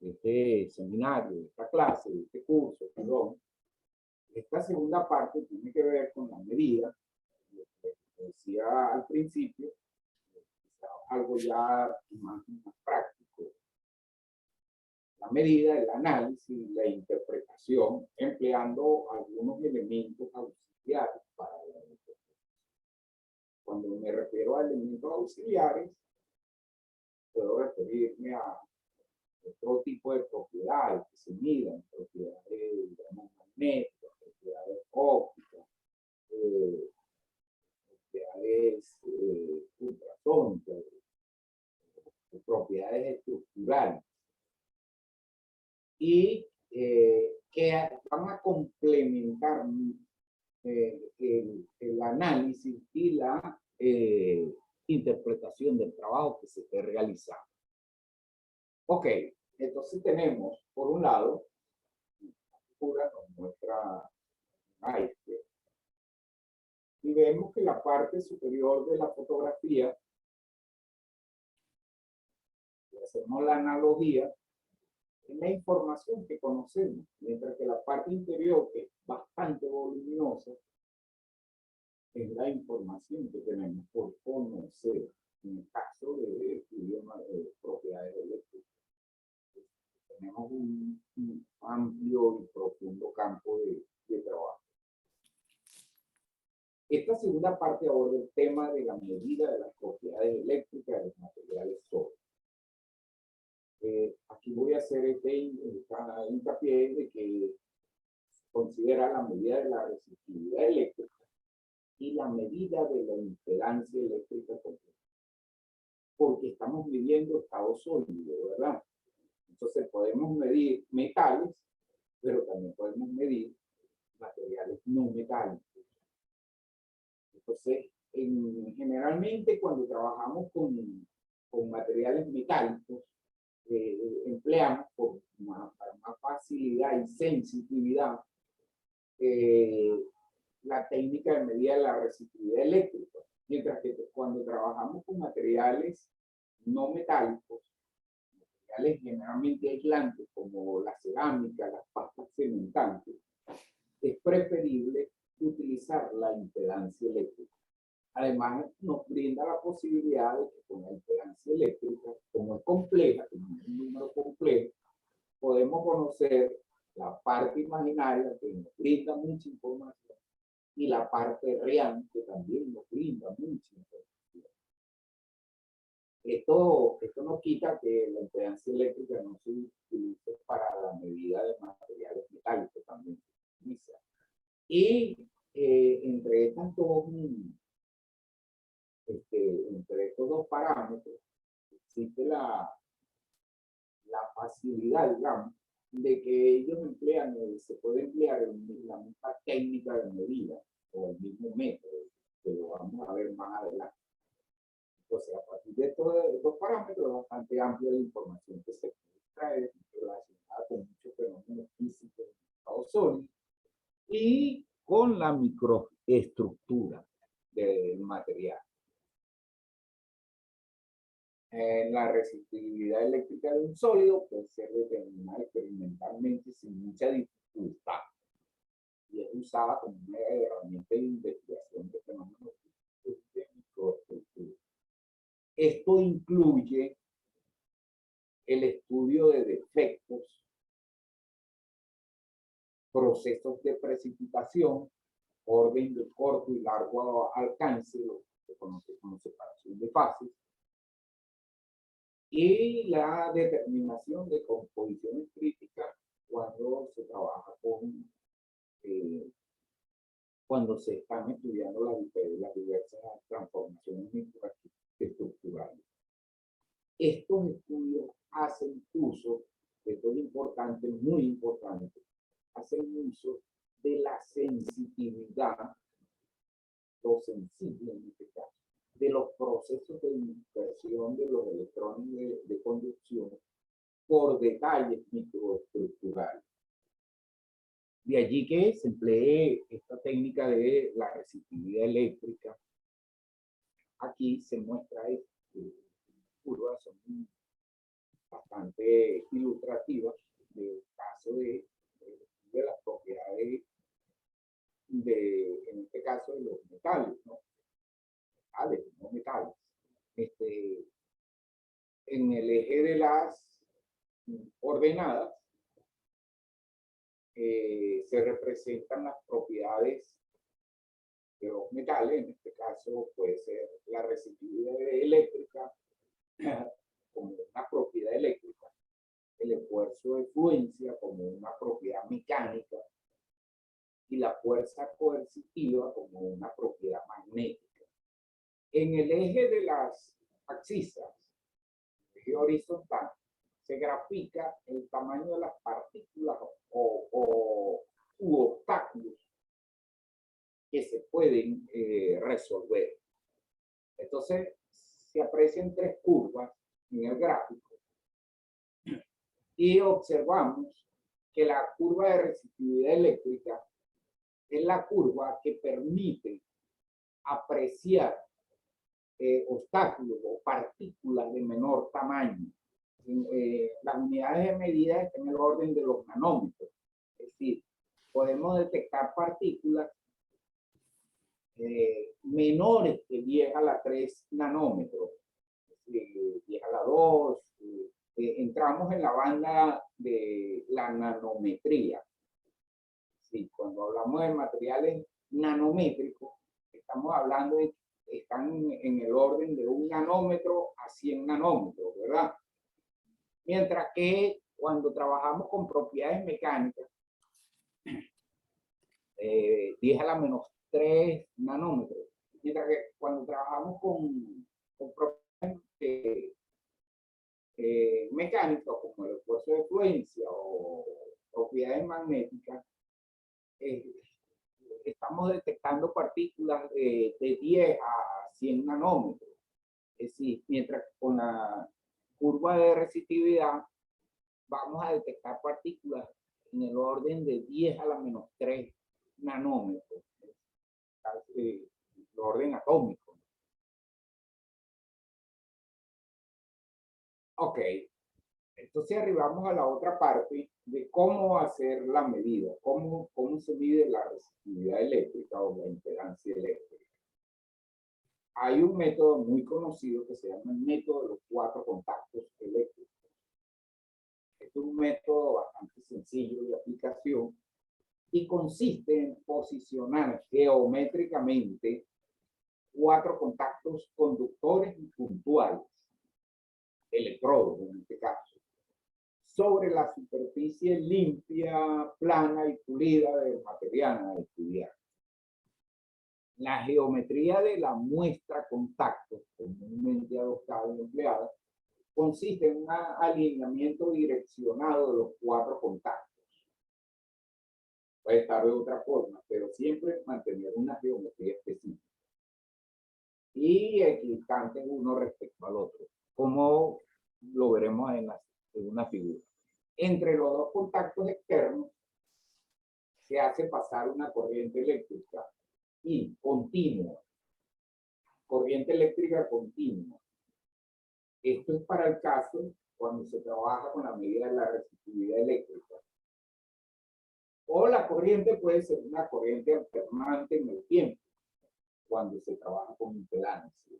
este seminario, de esta clase, de este curso, perdón. Esta segunda parte tiene que ver con la medida, que decía al principio, algo ya más práctico. La medida, el análisis, la interpretación, empleando algunos elementos auxiliares para la interpretación. Cuando me refiero a elementos auxiliares, puedo referirme a otro tipo de propiedades que se midan, propiedades, digamos, magnéticas, propiedades ópticas, propiedades ultrasónicas, propiedades estructurales, y que van a complementar el análisis y la interpretación del trabajo que se esté realizando. Ok, entonces tenemos, por un lado, la figura nos muestra iceberg, y vemos que la parte superior de la fotografía, si hacemos la analogía, es la información que conocemos, mientras que la parte interior, que es bastante voluminosa, es la información que tenemos por conocer, en el caso de estudio de propiedades eléctricas. Tenemos un amplio y profundo campo de trabajo. Esta segunda parte aborda el tema de la medida de las propiedades eléctricas de los materiales sólidos. Aquí voy a hacer hincapié de que considera la medida de la resistividad eléctrica y la medida de la impedancia eléctrica completa. Porque estamos midiendo estado sólido, ¿verdad? Entonces podemos medir metales, pero también podemos medir materiales no metálicos. Entonces, generalmente cuando trabajamos con materiales metálicos, empleamos para más facilidad y sensitividad la técnica de medida de la resistividad eléctrica, mientras que cuando trabajamos con materiales no metálicos, materiales generalmente aislantes como la cerámica, las pastas cementantes, es preferible utilizar la impedancia eléctrica. Además, nos brinda la posibilidad de que con la impedancia eléctrica, como es compleja, como es un número complejo, podemos conocer la parte imaginaria que nos brinda mucha información y la parte real que también nos brinda mucha información. Esto no quita que la impedancia eléctrica no se utilice para la medida de materiales metálicos, también se utiliza. Y entre estos dos parámetros existe la facilidad, digamos, de que ellos emplean, se puede emplear la misma técnica de medida o el mismo método, que lo vamos a ver más adelante. Entonces, a partir de estos dos parámetros, es bastante amplia la información que se puede extraer relacionada con muchos fenómenos físicos en estado sólido y con la microestructura del material. La resistividad eléctrica de un sólido puede ser determinada experimentalmente sin mucha dificultad y es usada como una herramienta de investigación de fenómenos de microestructura. Esto incluye el estudio de defectos, procesos de precipitación, orden de corto y largo alcance, lo que se conoce como separación de fases, y la determinación de composiciones críticas cuando se trabaja con, cuando se están estudiando las diversas transformaciones microestructurales. Estos estudios hacen uso, esto es importante, muy importante, hacen uso de la sensibilidad, lo sensible en este caso, de los procesos de dispersión de los electrones de conducción por detalles microestructurales. De allí que se emplee esta técnica de la resistividad eléctrica. Aquí se muestra curvas, son bastante ilustrativas del caso de las propiedades en este caso, de los metales, ¿no? No metales. En el eje de las ordenadas se representan las propiedades de los metales, en este caso puede ser la resistividad eléctrica como una propiedad eléctrica, el esfuerzo de fluencia como una propiedad mecánica y la fuerza coercitiva como una propiedad magnética. En el eje de las abscisas, eje horizontal, se grafica el tamaño de las partículas u obstáculos que se pueden resolver. Entonces, se aprecian tres curvas en el gráfico y observamos que la curva de resistividad eléctrica es la curva que permite apreciar obstáculos o partículas de menor tamaño. Las unidades de medida están en el orden de los nanómetros. Es decir, podemos detectar partículas menores que 10 a la 3 nanómetros, 10 a la 2. Entramos en la banda de la nanometría. Sí, cuando hablamos de materiales nanométricos, estamos hablando de están en el orden de 1 nanómetro a 100 nanómetros, ¿verdad? Mientras que cuando trabajamos con propiedades mecánicas, 10 a la menos 3 nanómetros. Mientras que cuando trabajamos con propiedades mecánicas, como el esfuerzo de fluencia o propiedades magnéticas, estamos detectando partículas de 10 a 100 nanómetros. Es decir, mientras que con la curva de resistividad vamos a detectar partículas en el orden de 10 a la menos 3 nanómetros, el orden atómico. Ok, entonces arribamos a la otra parte de cómo hacer la medida, cómo se mide la resistividad eléctrica o la impedancia eléctrica. hay un método muy conocido que se llama el método de los 4 contactos eléctricos. Es un método bastante sencillo de aplicación y consiste en posicionar geométricamente 4 contactos conductores y puntuales, electrodos en este caso, sobre la superficie limpia, plana y pulida del material a estudiar. La geometría de la muestra contacto, comúnmente adoptada y empleada, consiste en un alineamiento direccionado de los 4 contactos. Puede estar de otra forma, pero siempre mantener una geometría específica y equidistante uno respecto al otro, como lo veremos en una figura. Entre los 2 contactos externos se hace pasar una corriente eléctrica y continua, corriente eléctrica continua. Esto es para el caso cuando se trabaja con la medida de la resistividad eléctrica. O la corriente puede ser una corriente alternante en el tiempo, cuando se trabaja con impedancia.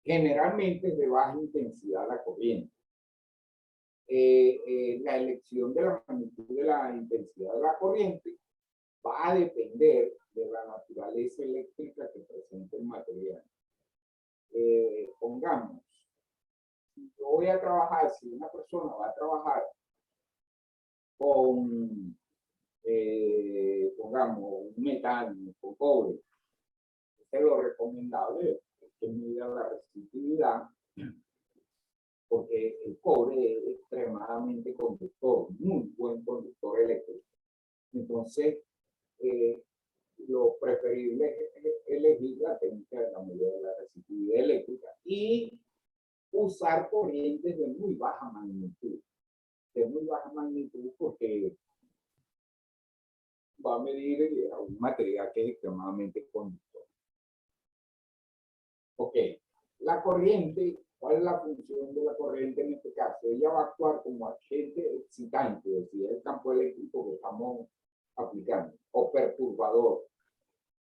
Generalmente es de baja intensidad la corriente. La elección de la magnitud de la intensidad de la corriente va a depender de la naturaleza eléctrica que presenta el material. Pongamos, si yo voy a trabajar, si una persona va a trabajar con, pongamos, un metal, con cobre, es lo recomendable es que mida la resistividad, porque el cobre es extremadamente conductor, muy buen conductor eléctrico. Entonces, lo preferible es elegir la técnica de la medida de la resistividad eléctrica y usar corrientes de muy baja magnitud. De muy baja magnitud porque va a medir un material que es extremadamente conductor. Ok, la corriente, ¿cuál es la función de la corriente en este caso? Ella va a actuar como agente excitante, es decir, el campo eléctrico que estamos aplicando, o perturbador,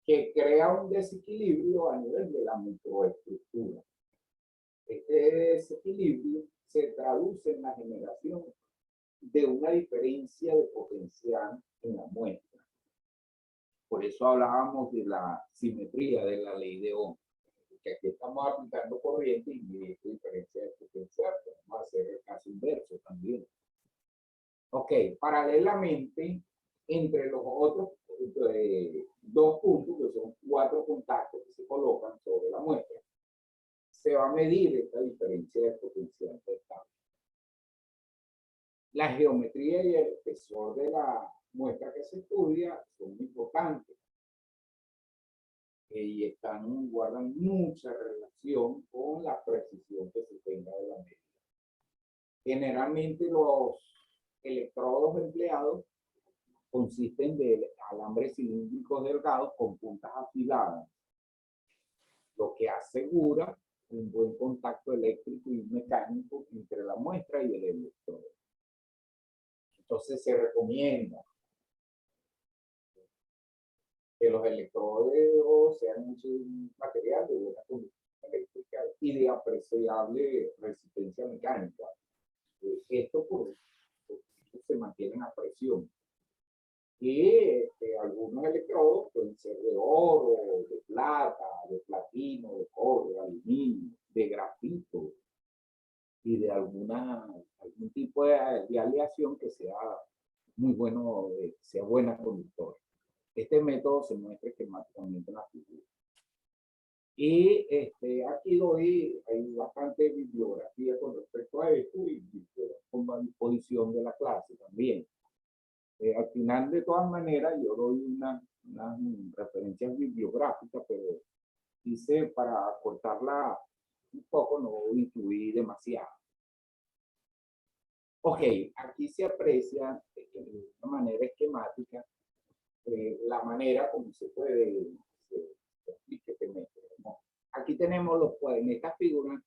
que crea un desequilibrio a nivel de la microestructura. Este desequilibrio se traduce en la generación de una diferencia de potencial en la muestra. Por eso hablábamos de la simetría de la ley de Ohm, que aquí estamos aplicando corriente y esta diferencia de potencial. Vamos a hacer el caso inverso también. Ok, paralelamente, entre los otros 2 puntos, que son 4 contactos que se colocan sobre la muestra, se va a medir esta diferencia de potencial de estado. La geometría y el espesor de la muestra que se estudia son muy importantes y guardan mucha relación con la precisión que se tenga de la medida. Generalmente los electrodos empleados consisten de alambres cilíndricos delgados con puntas afiladas, lo que asegura un buen contacto eléctrico y mecánico entre la muestra y el electrodo. Entonces se recomienda que los electrodos sean un material de buena conducción eléctrica y de apreciable resistencia mecánica. Esto porque se mantienen a presión. Y algunos electrodos pueden ser de oro, de plata, de platino, de cobre, de aluminio, de grafito y de algún tipo de aleación que sea muy bueno, sea buena conductora. Este método se muestra esquemáticamente en la figura. Y aquí hay bastante bibliografía con respecto a esto y pongo a disposición de la clase también. Al final, de todas maneras, yo doy unas referencias bibliográficas, pero hice para cortarla un poco, no incluí demasiado. Ok, aquí se aprecia de una manera esquemática la manera como se puede aquí tenemos en esta figura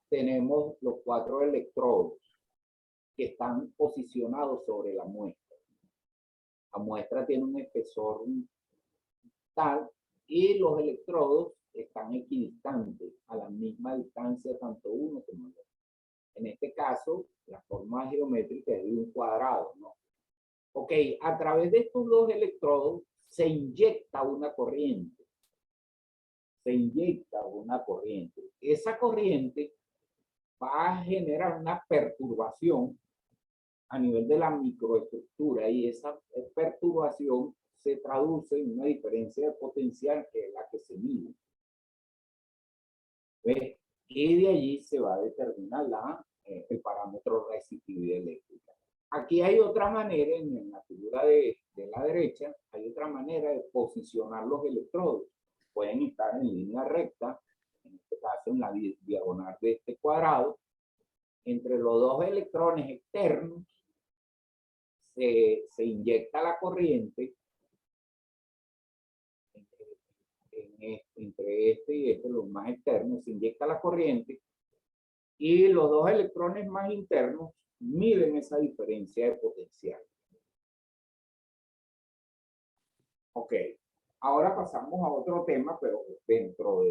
tenemos los 4 electrodos que están posicionados sobre la muestra. La muestra tiene un espesor tal y los electrodos están equidistantes, a la misma distancia tanto uno como el otro. En este caso, la forma geométrica es de un cuadrado, ¿no? Ok, a través de estos dos electrodos se inyecta una corriente. Se inyecta una corriente. Esa corriente va a generar una perturbación a nivel de la microestructura y esa perturbación se traduce en una diferencia de potencial que es la que se mide. ¿Ves? Y de allí se va a determinar el parámetro resistividad eléctrica. Aquí hay otra manera, en la figura de la derecha, hay otra manera de posicionar los electrodos. Pueden estar en línea recta, en este caso en la diagonal de este cuadrado. Entre los dos electrones externos se inyecta la corriente entre este y este, los más externos, se inyecta la corriente y los dos electrones más internos miden esa diferencia de potencial. Ok, ahora pasamos a otro tema, pero dentro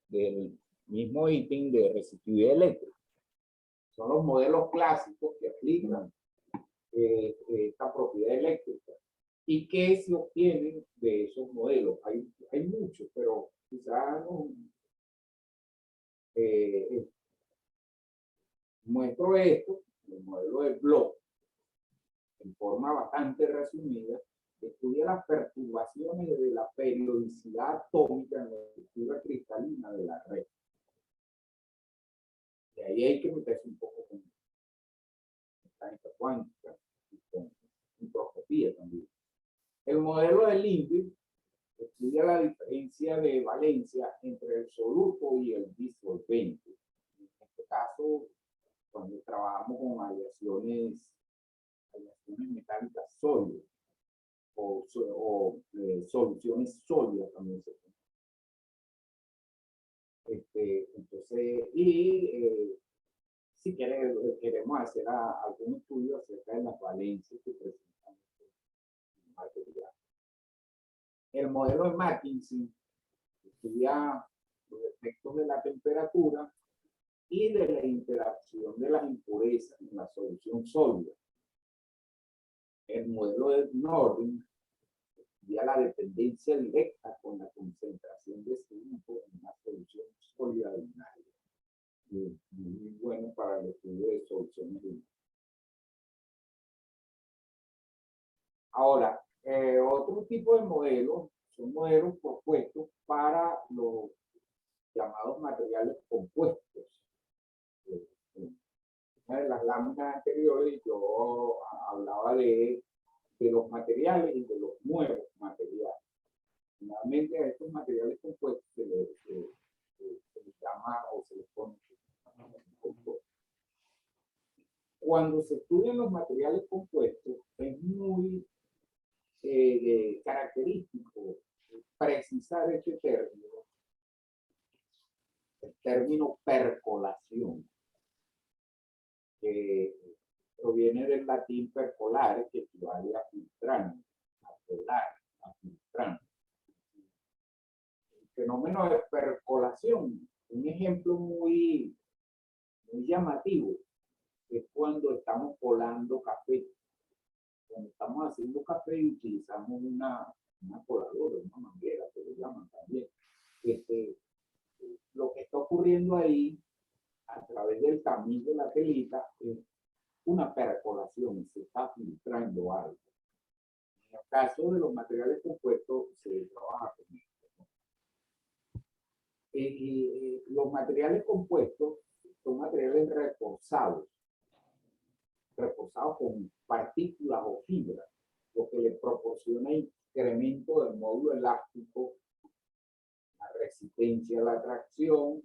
del mismo ítem de resistividad eléctrica. Son los modelos clásicos que aplican esta propiedad eléctrica. ¿Y qué se obtienen de esos modelos? Hay muchos, pero quizás muestro esto, el modelo del Bloch, en forma bastante resumida, estudia las perturbaciones de la periodicidad atómica en la estructura cristalina de la red. De ahí hay que meterse un poco con mecánica cuántica y con microscopía también. El modelo de Lindbergh estudia la diferencia de valencia entre el soluto y el disolvente. En este caso, cuando trabajamos con aleaciones metálicas sólidas o soluciones sólidas también se puede. Entonces, si queremos hacer algún estudio acerca de las valencias que presentan el material. El modelo de Mackinson estudia los efectos de la temperatura y de la interacción de las impurezas en la solución sólida. El modelo de Norden estudia la dependencia directa con la concentración de soluto en una solución sólida binaria. Muy bueno para el estudio de soluciones binarias. Ahora, otro tipo de modelos son modelos propuestos para los llamados materiales compuestos. En una de las láminas anteriores yo hablaba de los materiales y de los nuevos materiales. Finalmente a estos materiales compuestos se les llama o se les pone compuestos. Cuando se estudian los materiales compuestos es muy característico precisar este término, el término percolación, que proviene del latín percolare, que equivale a filtrar, a colar, a filtrar. El fenómeno de percolación, un ejemplo muy llamativo, es cuando estamos colando café. Cuando estamos haciendo café y utilizamos una coladora, una manguera, que le llaman también. Lo que está ocurriendo ahí, a través del tamiz de la telita, es una percolación, se está filtrando algo. En el caso de los materiales compuestos, se trabaja con esto. Los materiales compuestos son materiales reforzados con partículas o fibras, lo que le proporciona incremento del módulo elástico, la resistencia a la tracción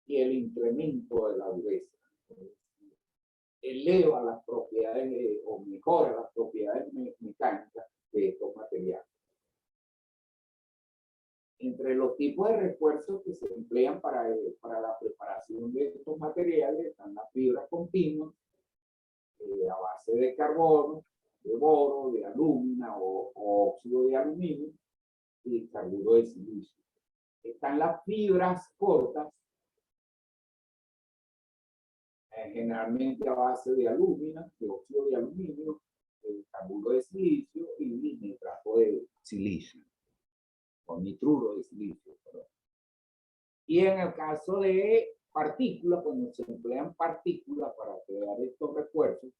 y el incremento de la dureza. Eleva las propiedades o mejora las propiedades mecánicas de estos materiales. Entre los tipos de refuerzos que se emplean para la preparación de estos materiales están las fibras continuas, a base de carbono, de boro, de alumina o óxido de aluminio, y carburo de silicio. Están las fibras cortas, generalmente a base de alumina, de óxido de aluminio, carburo de silicio y nitrato de silicio, o nitruro de silicio, perdón. Y en el caso de partículas, cuando se emplean partículas para crear estos refuerzos,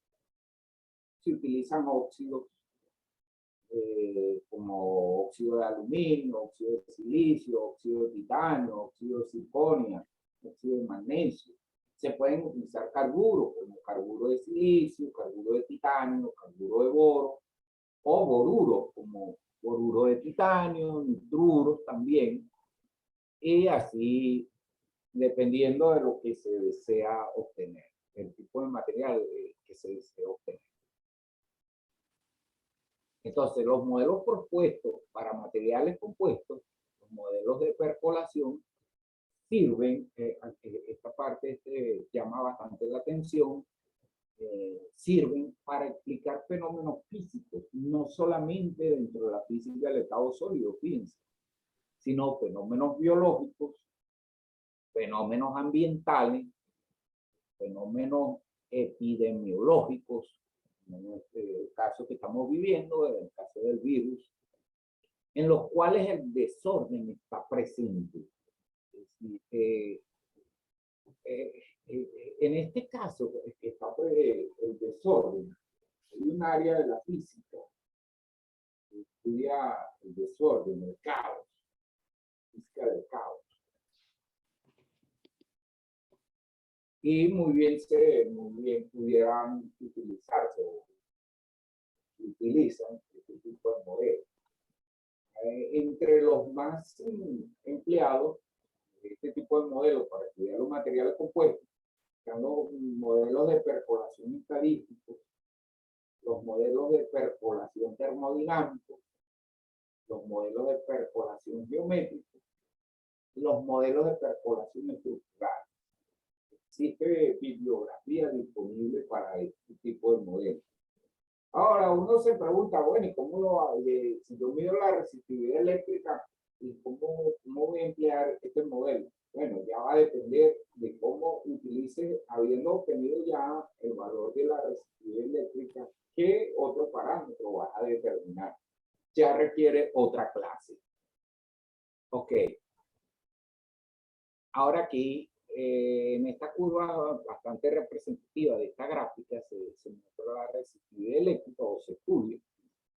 se utilizan óxidos como óxido de aluminio, óxido de silicio, óxido de titanio, óxido de circonia, óxido de magnesio. Se pueden utilizar carburos como carburo de silicio, carburo de titanio, carburo de boro, o boruros como boruro de titanio, nitruros también, y así dependiendo de lo que se desea obtener, el tipo de material que se desea obtener. Entonces, los modelos propuestos para materiales compuestos, los modelos de percolación, sirven, esta parte llama bastante la atención, sirven para explicar fenómenos físicos, no solamente dentro de la física del estado sólido, fíjense, sino fenómenos biológicos, fenómenos ambientales, fenómenos epidemiológicos, en este caso que estamos viviendo, en el caso del virus, en los cuales el desorden está presente. Es decir, en este caso, está el desorden. Hay un área de la física que estudia el desorden, el caos, física del caos. Y muy bien pudieran utilizarse, utilizan este tipo de modelos. Entre los más empleados, este tipo de modelos para estudiar los materiales compuestos, están los modelos de percolación estadísticos, los modelos de percolación termodinámicos, los modelos de percolación geométricos, los modelos de percolación estructural. Existe bibliografía disponible para este tipo de modelos. Ahora, uno se pregunta, bueno, ¿y cómo si yo mido la resistividad eléctrica, ¿y cómo voy a emplear este modelo? Bueno, ya va a depender de cómo utilice, habiendo obtenido ya el valor de la resistividad eléctrica, qué otro parámetro vas a determinar. Ya requiere otra clase. Ok. Ahora aquí, en esta curva bastante representativa de esta gráfica, se muestra la resistividad eléctrica o se estudia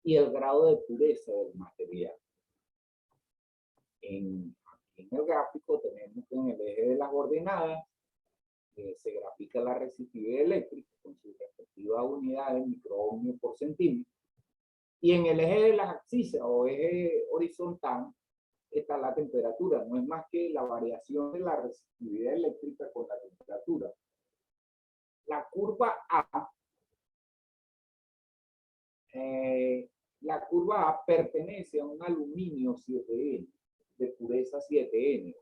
y el grado de pureza del material. En el gráfico tenemos que en el eje de las coordenadas se grafica la resistividad eléctrica con sus respectivas unidades microohmio por centímetro. Y en el eje de las abscisas o eje horizontal está la temperatura. No es más que la variación de la resistividad eléctrica con la temperatura. La curva A pertenece a un aluminio 7N, de pureza 7N.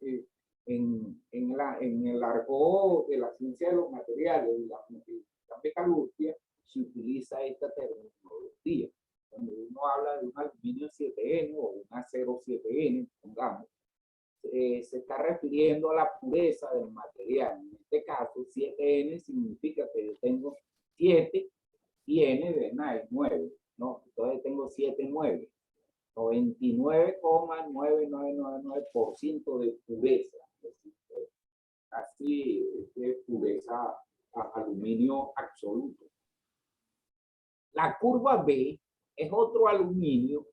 En el argot de la ciencia de los materiales, la metalurgia, se utiliza esta terminología. Cuando uno habla de un aluminio 7N o un acero 7N, pongamos, se está refiriendo a la pureza del material. En este caso, 7N significa que yo tengo 7 y N de 9, ¿no? Entonces tengo 7,9. 99,9999% de pureza. Así es pureza a aluminio absoluto. La curva B es otro aluminio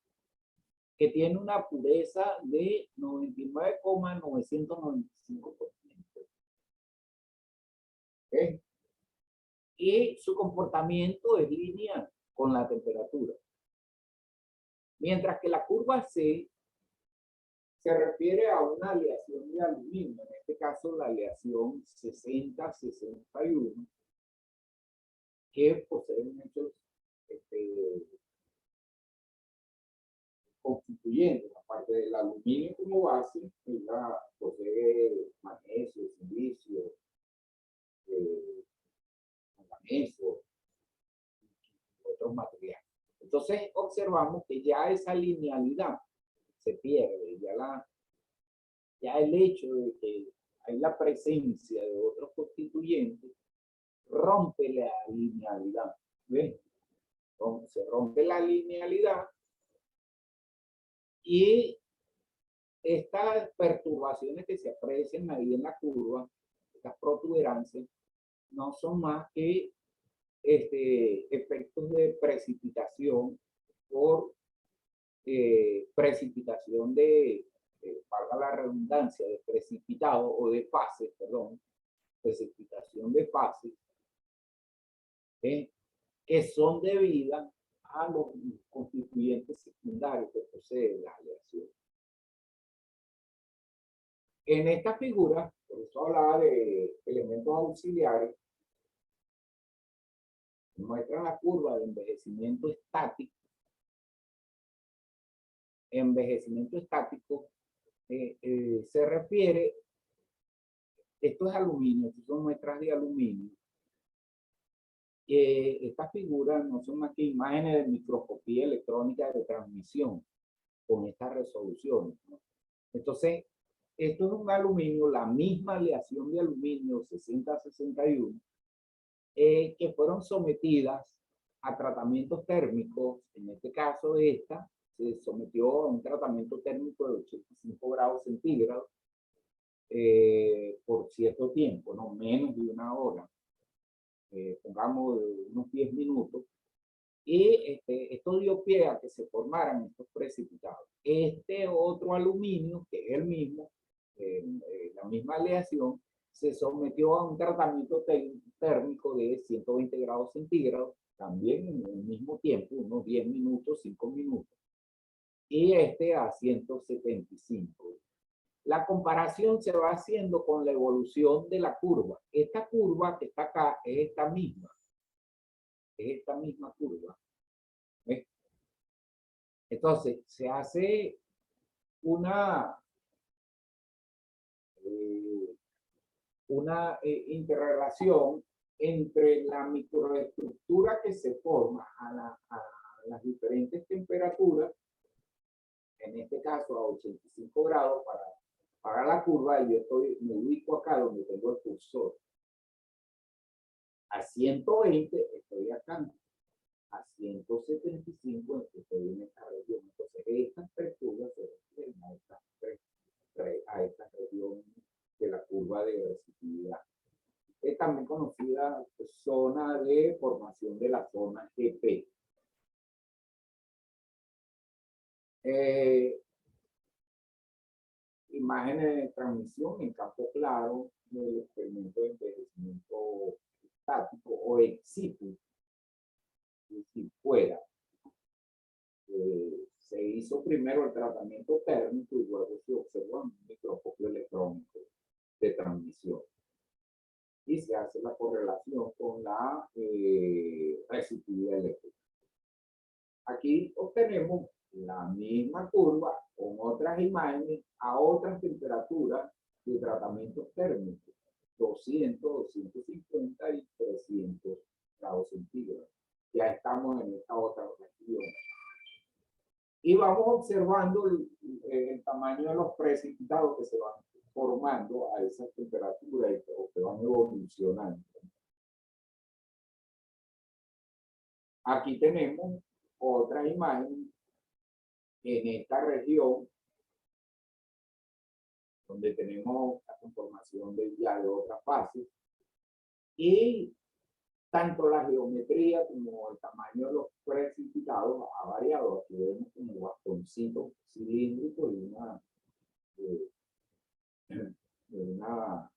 que tiene una pureza de 99,995%. ¿Okay? Y su comportamiento es lineal con la temperatura. Mientras que la curva C se refiere a una aleación de aluminio, en este caso la aleación 60-61, que posee muchos constituyentes, aparte del aluminio como base, posee magnesio, silicio, manganeso y otros materiales. Entonces observamos que ya esa linealidad se pierde. Ya el hecho de que hay la presencia de otros constituyentes rompe la linealidad. ¿Ves? Se rompe la linealidad y estas perturbaciones que se aprecian ahí en la curva, estas protuberancias, no son más que efectos de precipitación por precipitación valga la redundancia, de precipitado o de fases, perdón, precipitación de fases, que son debidas a los constituyentes secundarios que posee la aleación. En esta figura, por eso hablaba de elementos auxiliares, muestran la curva de envejecimiento estático. Envejecimiento estático se refiere, esto es aluminio, estas son muestras de aluminio. Estas figuras no son más que imágenes de microscopía electrónica de transmisión con estas resoluciones, ¿no? Entonces, esto es un aluminio, la misma aleación de aluminio 60-61, que fueron sometidas a tratamientos térmicos. En este caso, esta se sometió a un tratamiento térmico de 85 grados centígrados por cierto tiempo, no menos de una hora, pongamos unos 10 minutos, y esto dio pie a que se formaran estos precipitados. Este otro aluminio, que es el mismo, la misma aleación, se sometió a un tratamiento térmico de 120 grados centígrados, también en el mismo tiempo, unos 10 minutos, 5 minutos, y a 175. La comparación se va haciendo con la evolución de la curva. Esta curva que está acá es esta misma. Es esta misma curva. ¿Ves? Entonces, se hace una interrelación entre la microestructura que se forma a las diferentes temperaturas, en este caso a 85 grados para la curva, y yo me ubico acá donde tengo el cursor. A 120 estoy acá, a 175 estoy en esta región. Entonces, estas tres curvas se refieren a esta región de la curva de agresividad. Es también conocida zona de formación de la zona GP. Imágenes de transmisión en campo claro del experimento de envejecimiento estático o ex situ, es decir, fuera. Se hizo primero el tratamiento térmico y luego se observó un microscopio electrónico de transmisión. Y se hace la correlación con la resistividad eléctrica. Aquí obtenemos la misma curva con otras imágenes a otras temperaturas de tratamientos térmicos, 200, 250 y 300 grados centígrados. Ya estamos en esta otra región. Y vamos observando el tamaño de los precipitados que se van formando a esas temperaturas o que van evolucionando. Aquí tenemos otra imagen en esta región donde tenemos la conformación ya de otras fases, y tanto la geometría como el tamaño de los precipitados ha variado. Aquí vemos como bastoncitos cilíndricos y una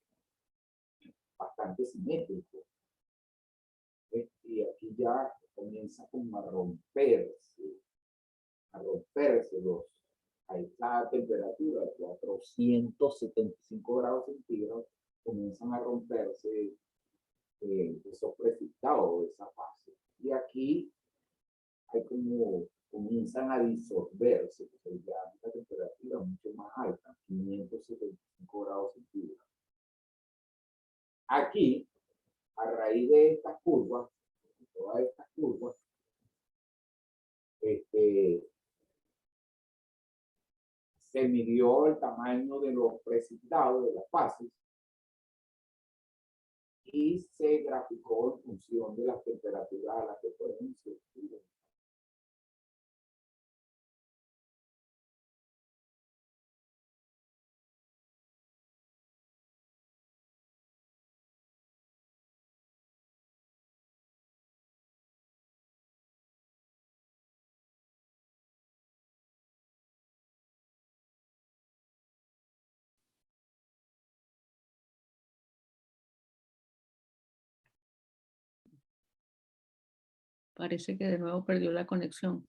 bastante simétrico. Y aquí ya comienza como a romperse a esta temperatura de 475 grados centígrados, comienzan a romperse esos precipitados de esa fase. Y aquí hay como comienzan a disolverse, porque ya esta temperatura mucho más alta, 575 grados centígrados. Aquí, a raíz de estas curvas, todas estas curvas, se midió el tamaño de los precipitados, de las fases, y se graficó en función de las temperaturas a las que pueden surgir. Parece que de nuevo perdió la conexión.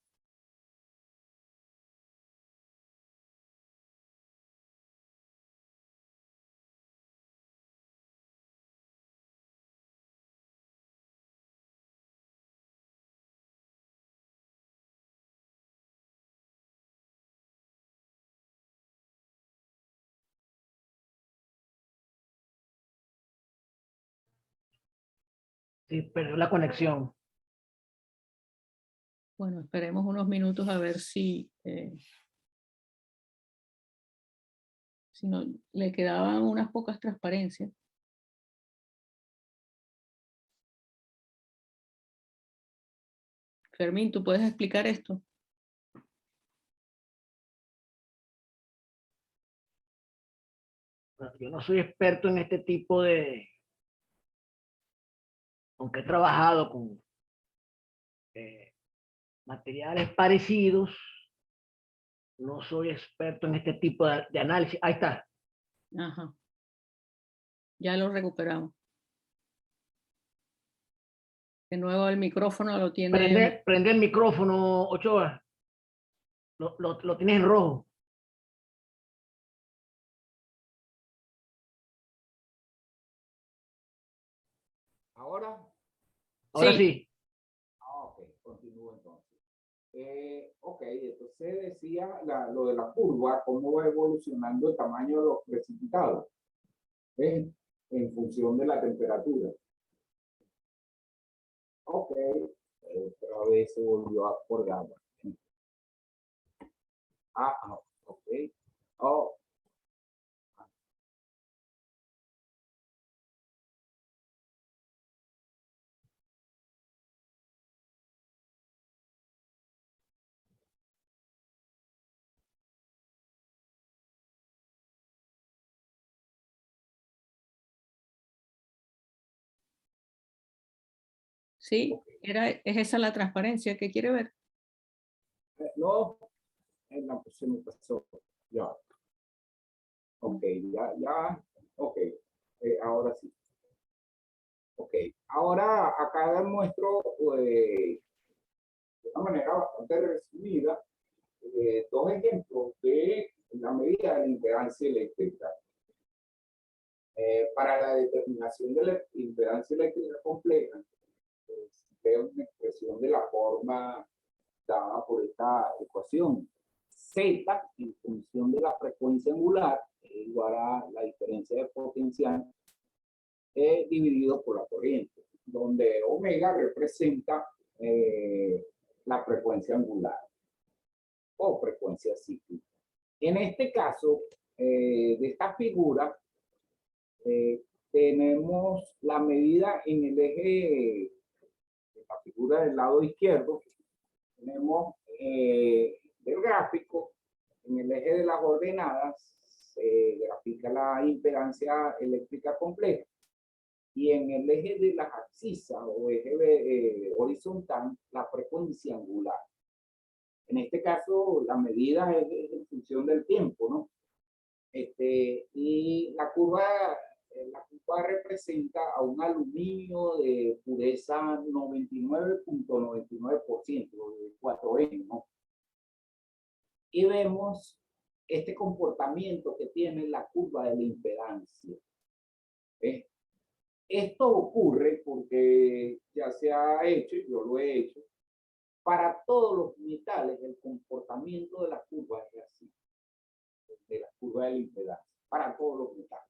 Sí, perdió la conexión. Bueno, esperemos unos minutos a ver si no, le quedaban unas pocas transparencias. Fermín, ¿tú puedes explicar esto? Bueno, yo no soy experto en este tipo de, aunque he trabajado con materiales parecidos, no soy experto en este tipo de análisis. Ahí está. Ajá. Ya lo recuperamos. De nuevo el micrófono lo tiene. Prende el micrófono, Ochoa. Lo tienes en rojo. Ahora, Ahora Sí. sí. ok, continúo entonces. Ok, entonces decía lo de la curva, cómo va evolucionando el tamaño de los precipitados, ¿ves? En función de la temperatura. Ok, otra vez se volvió a acordar. Ok. Oh, Sí, ok. es esa la transparencia que quiere ver. No, se me pasó. Ya. Ok, ya. Ok, ahora sí. Ok, ahora acá muestro de una manera bastante resumida dos ejemplos de la medida de la impedancia eléctrica. Para la determinación de la impedancia eléctrica compleja, veo una expresión de la forma dada por esta ecuación. Z en función de la frecuencia angular es igual a la diferencia de potencial dividido por la corriente, donde omega representa la frecuencia angular o frecuencia cíclica. En este caso, de esta figura, tenemos la medida en el eje de la figura del lado izquierdo, tenemos del gráfico, en el eje de las ordenadas, se grafica la impedancia eléctrica compleja. Y en el eje de las abscisas o eje horizontal, la frecuencia angular. En este caso, la medida es en función del tiempo, ¿no? Y la curva representa a un aluminio de pureza 99.99%, de 4N, ¿no? Y vemos este comportamiento que tiene la curva de la impedancia. Esto ocurre porque ya se ha hecho, y yo lo he hecho, para todos los metales el comportamiento de la curva es así, de la curva de la impedancia, para todos los metales.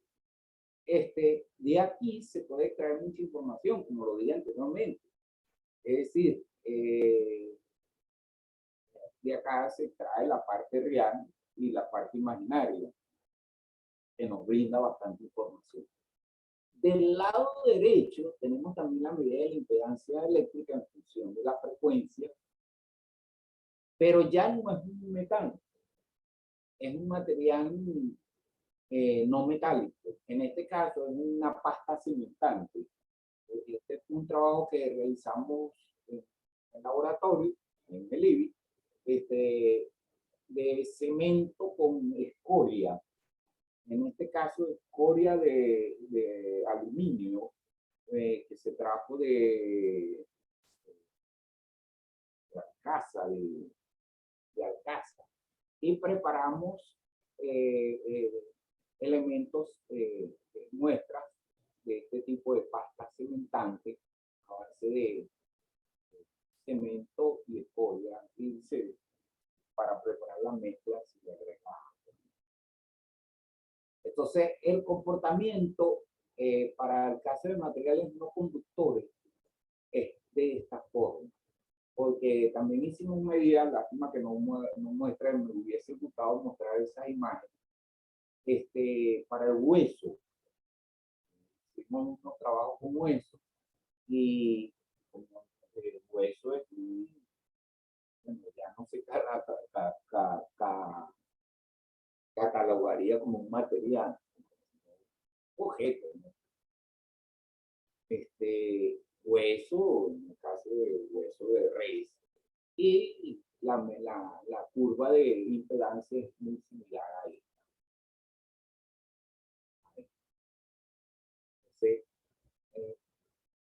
De aquí se puede extraer mucha información, como lo dije anteriormente. Es decir, de acá se extrae la parte real y la parte imaginaria, que nos brinda bastante información. Del lado derecho tenemos también la medida de la impedancia eléctrica en función de la frecuencia, pero ya no es un metal, es un material no metálico. En este caso es una pasta cimentante. Este es un trabajo que realizamos en el laboratorio, en el IBI, de cemento con escoria. En este caso, escoria de aluminio que se trajo de Alcázar, de Alcázar. Y preparamos elementos, muestras de este tipo de pasta cementante a base de cemento y escoria para preparar las mezclas y agregar. Entonces, el comportamiento para el caso de materiales no conductores es de esta forma. Porque también hicimos medidas, lástima que no muestra, me hubiese gustado mostrar esas imágenes. Para el hueso, hicimos unos trabajos con hueso y como el hueso es bueno, ya no se catalogaría como un material, objeto, ¿no? Hueso, en el caso de hueso de res, y la curva de impedancia es muy similar a esta. Entonces,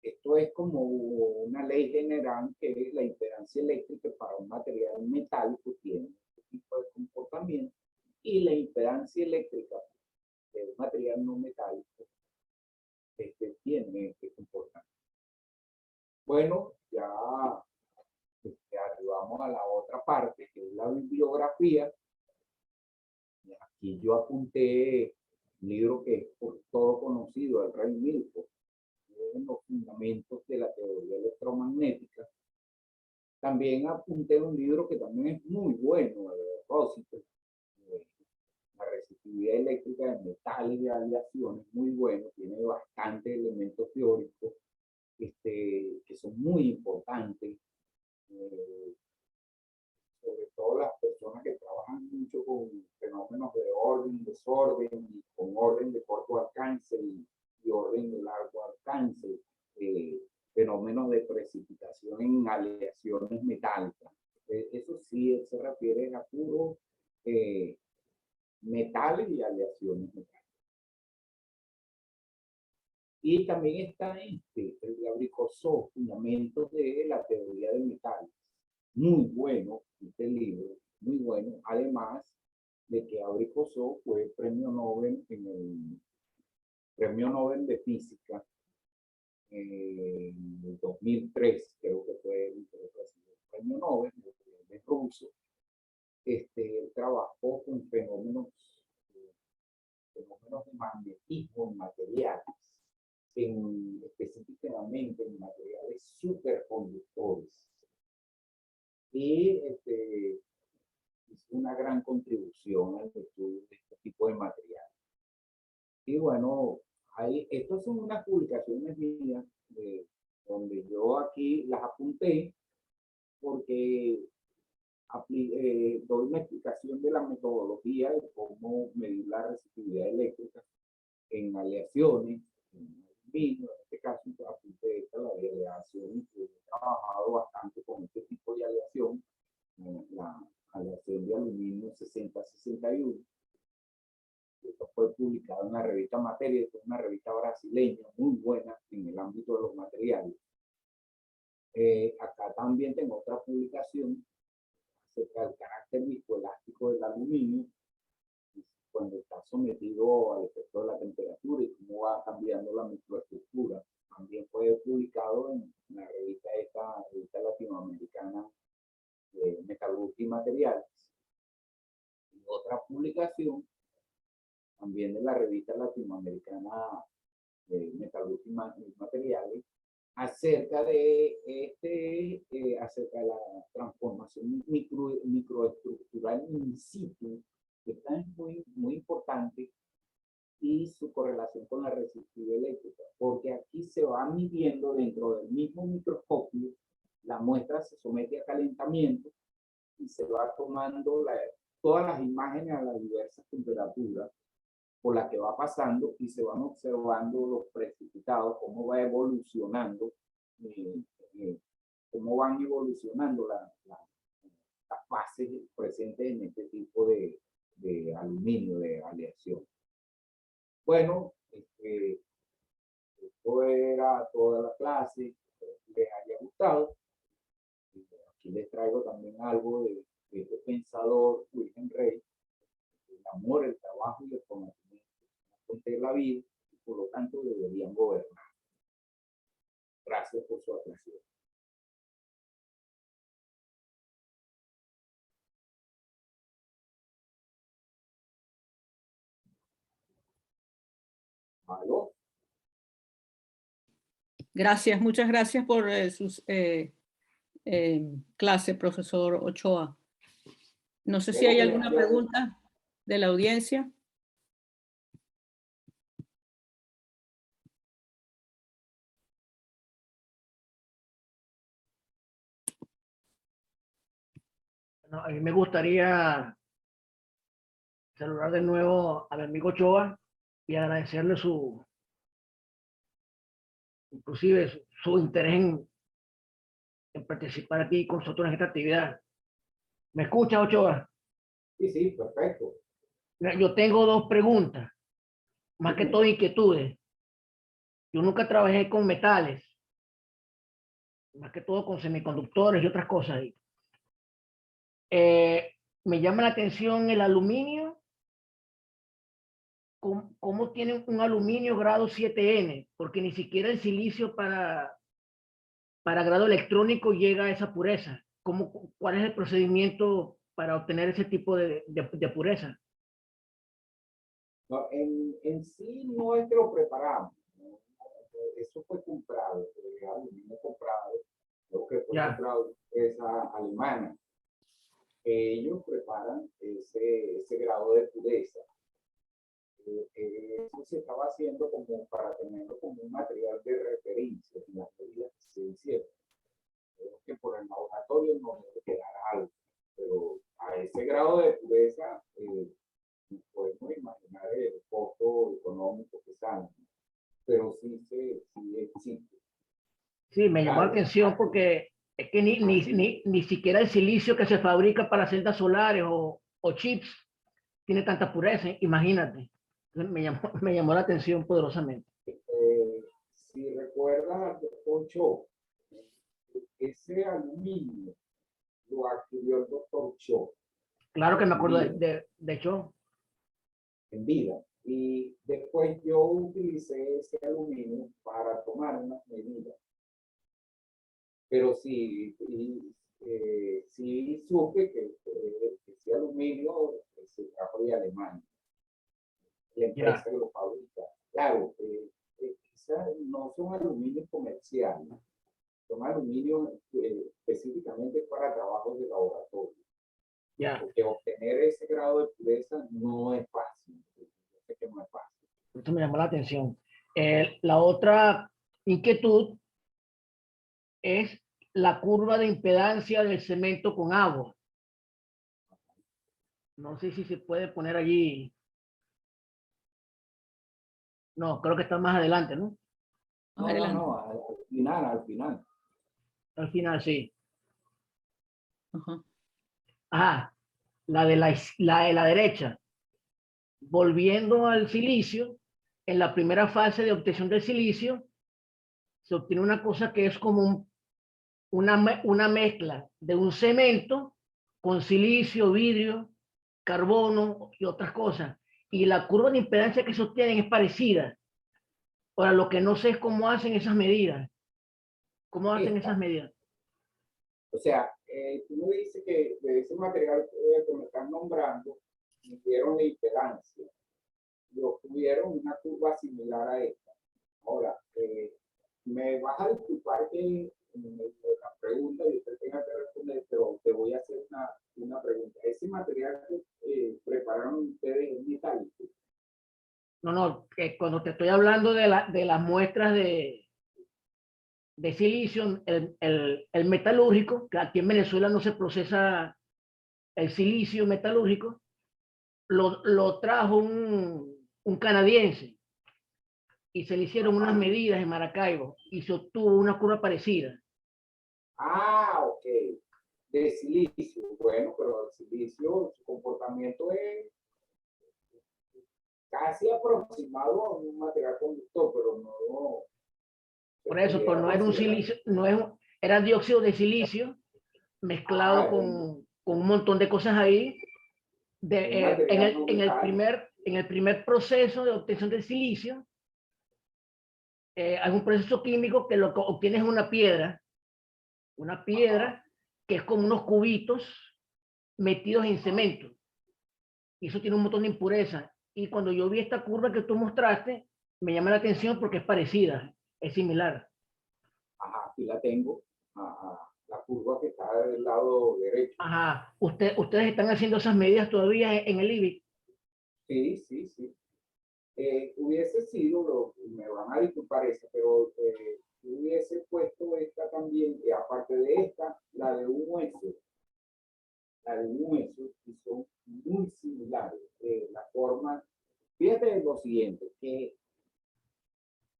esto es como una ley general que la impedancia eléctrica para un material metálico tiene este tipo de comportamiento y la impedancia eléctrica de un material no metálico tiene este comportamiento. Bueno, ya arribamos a la otra parte, que es la bibliografía. Y aquí yo apunté un libro que es por todo conocido, el Rey Milford, en los fundamentos de la teoría electromagnética. También apunté un libro que también es muy bueno, de Rossiter, la resistividad eléctrica de metales y aleaciones, muy bueno, tiene bastantes elementos teóricos que son muy importantes, sobre todo las personas que trabajan mucho con fenómenos de orden, desorden, y con orden de corto alcance y orden de largo alcance, fenómenos de precipitación en aleaciones metálicas. Eso sí se refiere a puro metales y aleaciones metálicas. Y también está el de Abrikosov, Fundamentos de la Teoría de Metales. Muy bueno este libro, muy bueno. Además de que Abrikosov fue premio Nobel en el Premio Nobel de Física en el 2003, creo que fue el Premio Nobel de ruso. Trabajó con fenómenos de magnetismo en materiales, específicamente en materiales superconductores. Y hizo una gran contribución al estudio de este tipo de materiales. Y bueno, estas son unas publicaciones mías donde yo aquí las apunté porque doy una explicación de la metodología de cómo medir la resistividad eléctrica en aleaciones, en aluminio. En este caso apunté esta, la de aleación, que he trabajado bastante con este tipo de aleación, la aleación de aluminio 6061. Esto fue publicado en la revista Materia, que es una revista brasileña muy buena en el ámbito de los materiales. Acá también tengo otra publicación acerca del carácter viscoelástico del aluminio cuando está sometido al efecto de la temperatura y cómo va cambiando la microestructura. También fue publicado en la revista latinoamericana de Metalurgia y Materiales. Y otra publicación también de la revista latinoamericana de Metalurgia y Materiales acerca de acerca de la transformación microestructural in situ Esta es muy importante y su correlación con la resistividad eléctrica, porque aquí se va midiendo dentro del mismo microscopio, la muestra se somete a calentamiento y se va tomando todas las imágenes a las diversas temperaturas por las que va pasando y se van observando los precipitados, cómo va evolucionando, cómo van evolucionando las fases presentes en este tipo de aluminio, de aleación. Bueno, esto era toda la clase, espero que les haya gustado. Aquí les traigo también algo de este pensador, Wilhelm Reich, el amor, el trabajo y el conocimiento, la fuente de la vida, y por lo tanto deberían gobernar. Gracias por su atención. ¿Aló? Gracias, muchas gracias por sus clases, profesor Ochoa. No sé si hay alguna pregunta de la audiencia. No, a mí me gustaría saludar de nuevo a mi amigo Ochoa y agradecerle inclusive su interés en participar aquí con nosotros en esta actividad. ¿Me escucha, Ochoa? Sí, perfecto. Yo tengo dos preguntas, más que todo inquietudes. Yo nunca trabajé con metales, más que todo con semiconductores y otras cosas. Me llama la atención el aluminio. ¿Cómo tienen un aluminio grado 7N? Porque ni siquiera el silicio para grado electrónico llega a esa pureza. ¿Cuál es el procedimiento para obtener ese tipo de pureza? No, en sí no es que lo preparamos, ¿no? Eso fue comprado, el aluminio comprado, lo que fue comprado es alemana. Ellos preparan ese grado de pureza. Eso se estaba haciendo como para tenerlo como un material de referencia en las medidas que se hicieron. Creo que por el laboratorio no debe quedar algo, pero a ese grado de pureza podemos imaginar el costo económico que sale, pero sí existe. Sí, me llamó la atención porque es que ni siquiera el silicio que se fabrica para celdas solares o chips tiene tanta pureza, imagínate. Me llamó la atención poderosamente. Si recuerdas al doctor Cho, ese aluminio lo adquirió el doctor Cho. Claro que me acuerdo de Cho. En vida. Y después yo utilicé ese aluminio para tomar unas medidas. Pero sí, sí supe que ese aluminio se trajo de Alemania. La empresa que lo fabrica. Claro, no son aluminios comerciales, son aluminios específicamente para trabajos de laboratorio. Porque obtener ese grado de pureza no es fácil. Yo sé que no es fácil. Esto me llamó la atención. La otra inquietud es la curva de impedancia del cemento con agua. No sé si se puede poner allí. No, creo que está más adelante, ¿no? No, al final. Al final, sí. Ajá. Ajá, la de la derecha. Volviendo al silicio, en la primera fase de obtención del silicio, se obtiene una cosa que es como una mezcla de un cemento con silicio, vidrio, carbono y otras cosas. Y la curva de impedancia que sostienen es parecida. Ahora, lo que no sé es cómo hacen esas medidas. ¿Cómo hacen esas medidas? O sea, tú me dices que de ese material que me están nombrando, midieron la impedancia y obtuvieron una curva similar a esta. Ahora, me vas a disculpar que la pregunta y usted tenga que responder, pero te voy a hacer una pregunta. ¿Ese material que prepararon ustedes es metálico? No, que cuando te estoy hablando de las muestras de silicio, el metalúrgico, que aquí en Venezuela no se procesa el silicio metalúrgico, lo trajo un canadiense y se le hicieron unas medidas en Maracaibo y se obtuvo una curva parecida. Ah, ok. De silicio. Bueno, pero el silicio, su comportamiento es casi aproximado a un material conductor, pero no. Por eso, pues no era un silicio, era dióxido de silicio mezclado con un montón de cosas ahí. En el primer proceso de obtención del silicio, hay un proceso químico que lo que obtienes una piedra que es como unos cubitos metidos en cemento. Y eso tiene un montón de impurezas. Y cuando yo vi esta curva que tú mostraste, me llama la atención porque es parecida, es similar. Ajá, aquí la tengo. Ajá, la curva que está del lado derecho. Ajá, ustedes están haciendo esas medidas todavía en el IBIC. Sí, sí, sí. Hubiese sido, me van a disculpar esa, pero hubiese puesto esta también, aparte de esta, la de un hueso. La de un hueso, y son muy similares. La forma, fíjate lo siguiente, que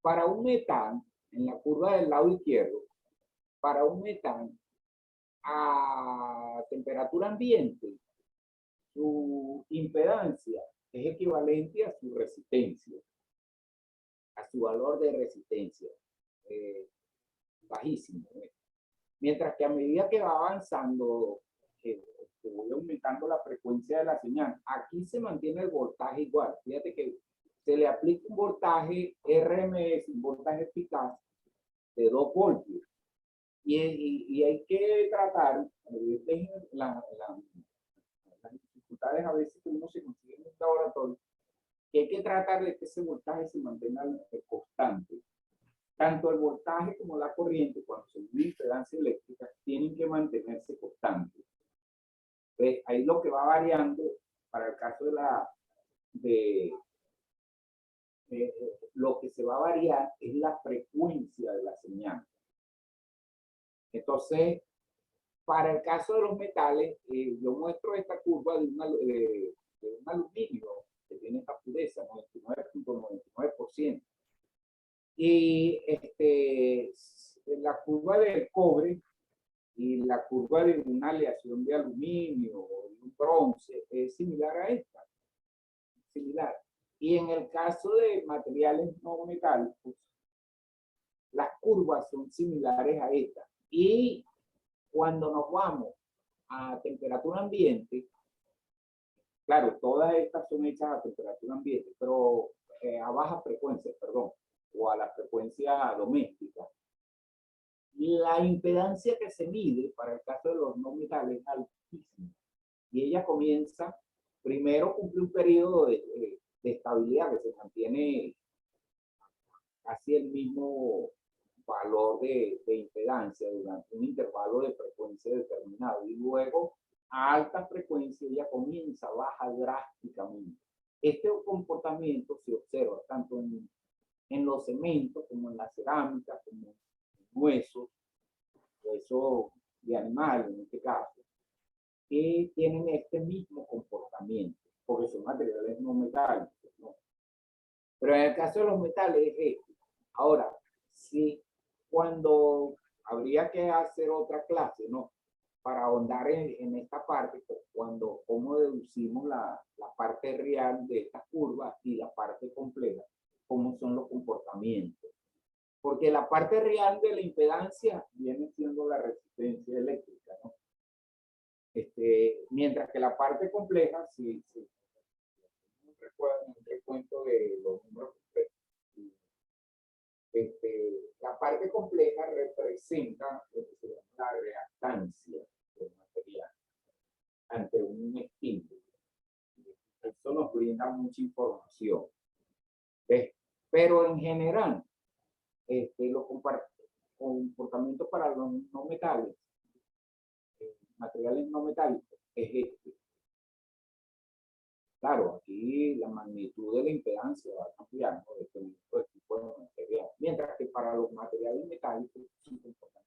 para un metal, en la curva del lado izquierdo, para un metal a temperatura ambiente, su impedancia es equivalente a su resistencia, a su valor de resistencia, bajísimo. Mientras que a medida que va avanzando, que voy aumentando la frecuencia de la señal, aquí se mantiene el voltaje igual. Fíjate que se le aplica un voltaje RMS, un voltaje eficaz de 2 voltios. Y hay que tratar, las dificultades a veces que uno se consigue en un laboratorio, que hay que tratar de que ese voltaje se mantenga constante. Tanto el voltaje como la corriente, cuando se mide impedancia eléctrica, tienen que mantenerse constantes. Entonces, ahí lo que va variando, para el caso de lo que se va a variar es la frecuencia de la señal. Entonces, para el caso de los metales, yo muestro esta curva de un aluminio que tiene esta pureza, 99.99%. Y la curva del cobre y la curva de una aleación de aluminio o de un bronce es similar a esta. Similar. Y en el caso de materiales no metálicos, las curvas son similares a esta. Y cuando nos vamos a temperatura ambiente, claro, todas estas son hechas a temperatura ambiente, pero a baja frecuencia, perdón, o a la frecuencia doméstica. La impedancia que se mide para el caso de los no metales es altísima. Y ella comienza, primero cumple un periodo de estabilidad que se mantiene casi el mismo valor de impedancia durante un intervalo de frecuencia determinado. Y luego, a alta frecuencia, ella comienza, baja drásticamente. Este comportamiento se observa tanto en los cementos, como en la cerámica, como en huesos de animales en este caso, que tienen este mismo comportamiento, porque son materiales no metálicos, ¿no? Pero en el caso de los metales es este. Ahora, sí, cuando habría que hacer otra clase, ¿no? Para ahondar en esta parte, pues, cómo deducimos la parte real de estas curvas y la parte compleja, cómo son los comportamientos. Porque la parte real de la impedancia viene siendo la resistencia eléctrica, ¿no? Mientras que la parte compleja, si recuerdan el recuento de los números complejos, la parte compleja representa lo que se llama la reactancia del material ante un estímulo. Esto nos brinda mucha información. ¿Ves? Pero en general, los comportamientos para los no metales materiales no metálicos es este. Claro, aquí la magnitud de la impedancia va cambiando dependiendo del tipo de material, mientras que para los materiales metálicos es importante.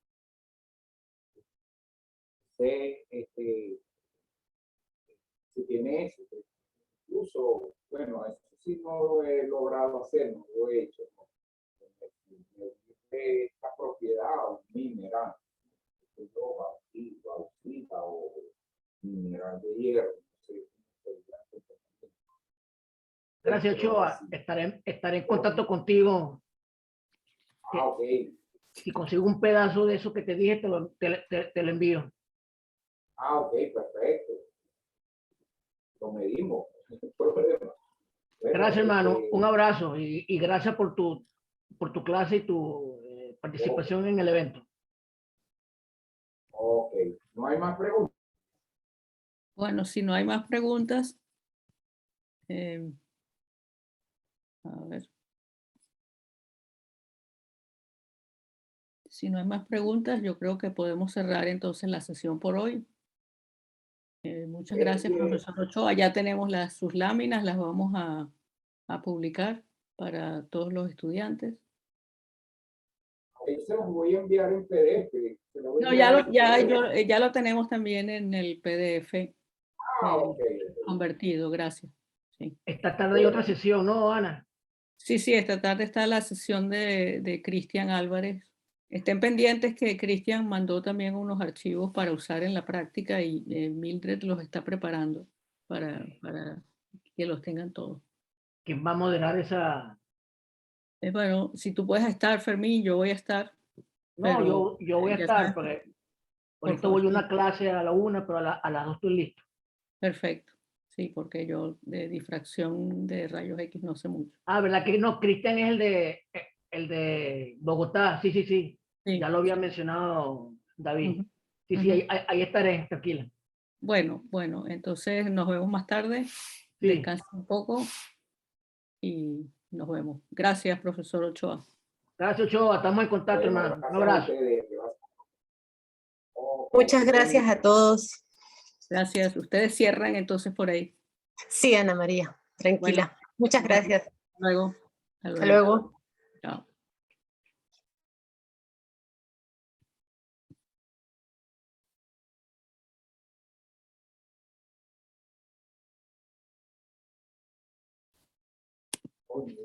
Si tiene eso, incluso, bueno, eso sí no lo he logrado hacer, no lo he hecho, ¿no? Esta propiedad o mineral, bauxita o mineral de hierro, no sé. Gracias, Ochoa. Estaré en contacto contigo. Ok. Si consigo un pedazo de eso que te dije, te lo envío. Ok, perfecto. Lo medimos, no hay problema. Bueno, Gracias, hermano. Un abrazo y gracias por tu clase y tu participación en el evento. Ok, no hay más preguntas. Bueno, si no hay más preguntas, a ver. Si no hay más preguntas, yo creo que podemos cerrar entonces la sesión por hoy. Muchas gracias, profesor Ochoa. Ya tenemos sus láminas, las vamos a publicar para todos los estudiantes. Ahí se los voy a enviar en PDF. No, ya lo tenemos también en el PDF convertido, gracias. Sí. Esta tarde hay otra sesión, ¿no, Ana? Sí, esta tarde está la sesión de Cristian Álvarez. Estén pendientes que Cristian mandó también unos archivos para usar en la práctica y Mildred los está preparando para que los tengan todos. ¿Quién va a moderar esa? Bueno, si tú puedes estar, Fermín, yo voy a estar. No, Pero, yo voy a ya estar, sabes, porque por ahorita favor, voy a sí. una clase a la 1, pero a las 2 estoy listo. Perfecto. Sí, porque yo de difracción de rayos X no sé mucho. Ah, ¿verdad que no? Cristian es el de Bogotá. Sí, sí, sí. Sí, Ya lo había mencionado David. Ujú, Sí, sí, ujú. ahí estaré, tranquila. Bueno, entonces nos vemos más tarde. Sí. Descansa un poco y nos vemos. Gracias, profesor Ochoa. Gracias, Ochoa. Estamos en contacto, Bueno, hermano. Un gracias a abrazo. ustedes. Muchas gracias a todos. Gracias. Ustedes cierran entonces por ahí. Sí, Ana María, tranquila. Bueno, Muchas bueno, gracias. hasta luego. Hasta luego. Chao. Oye,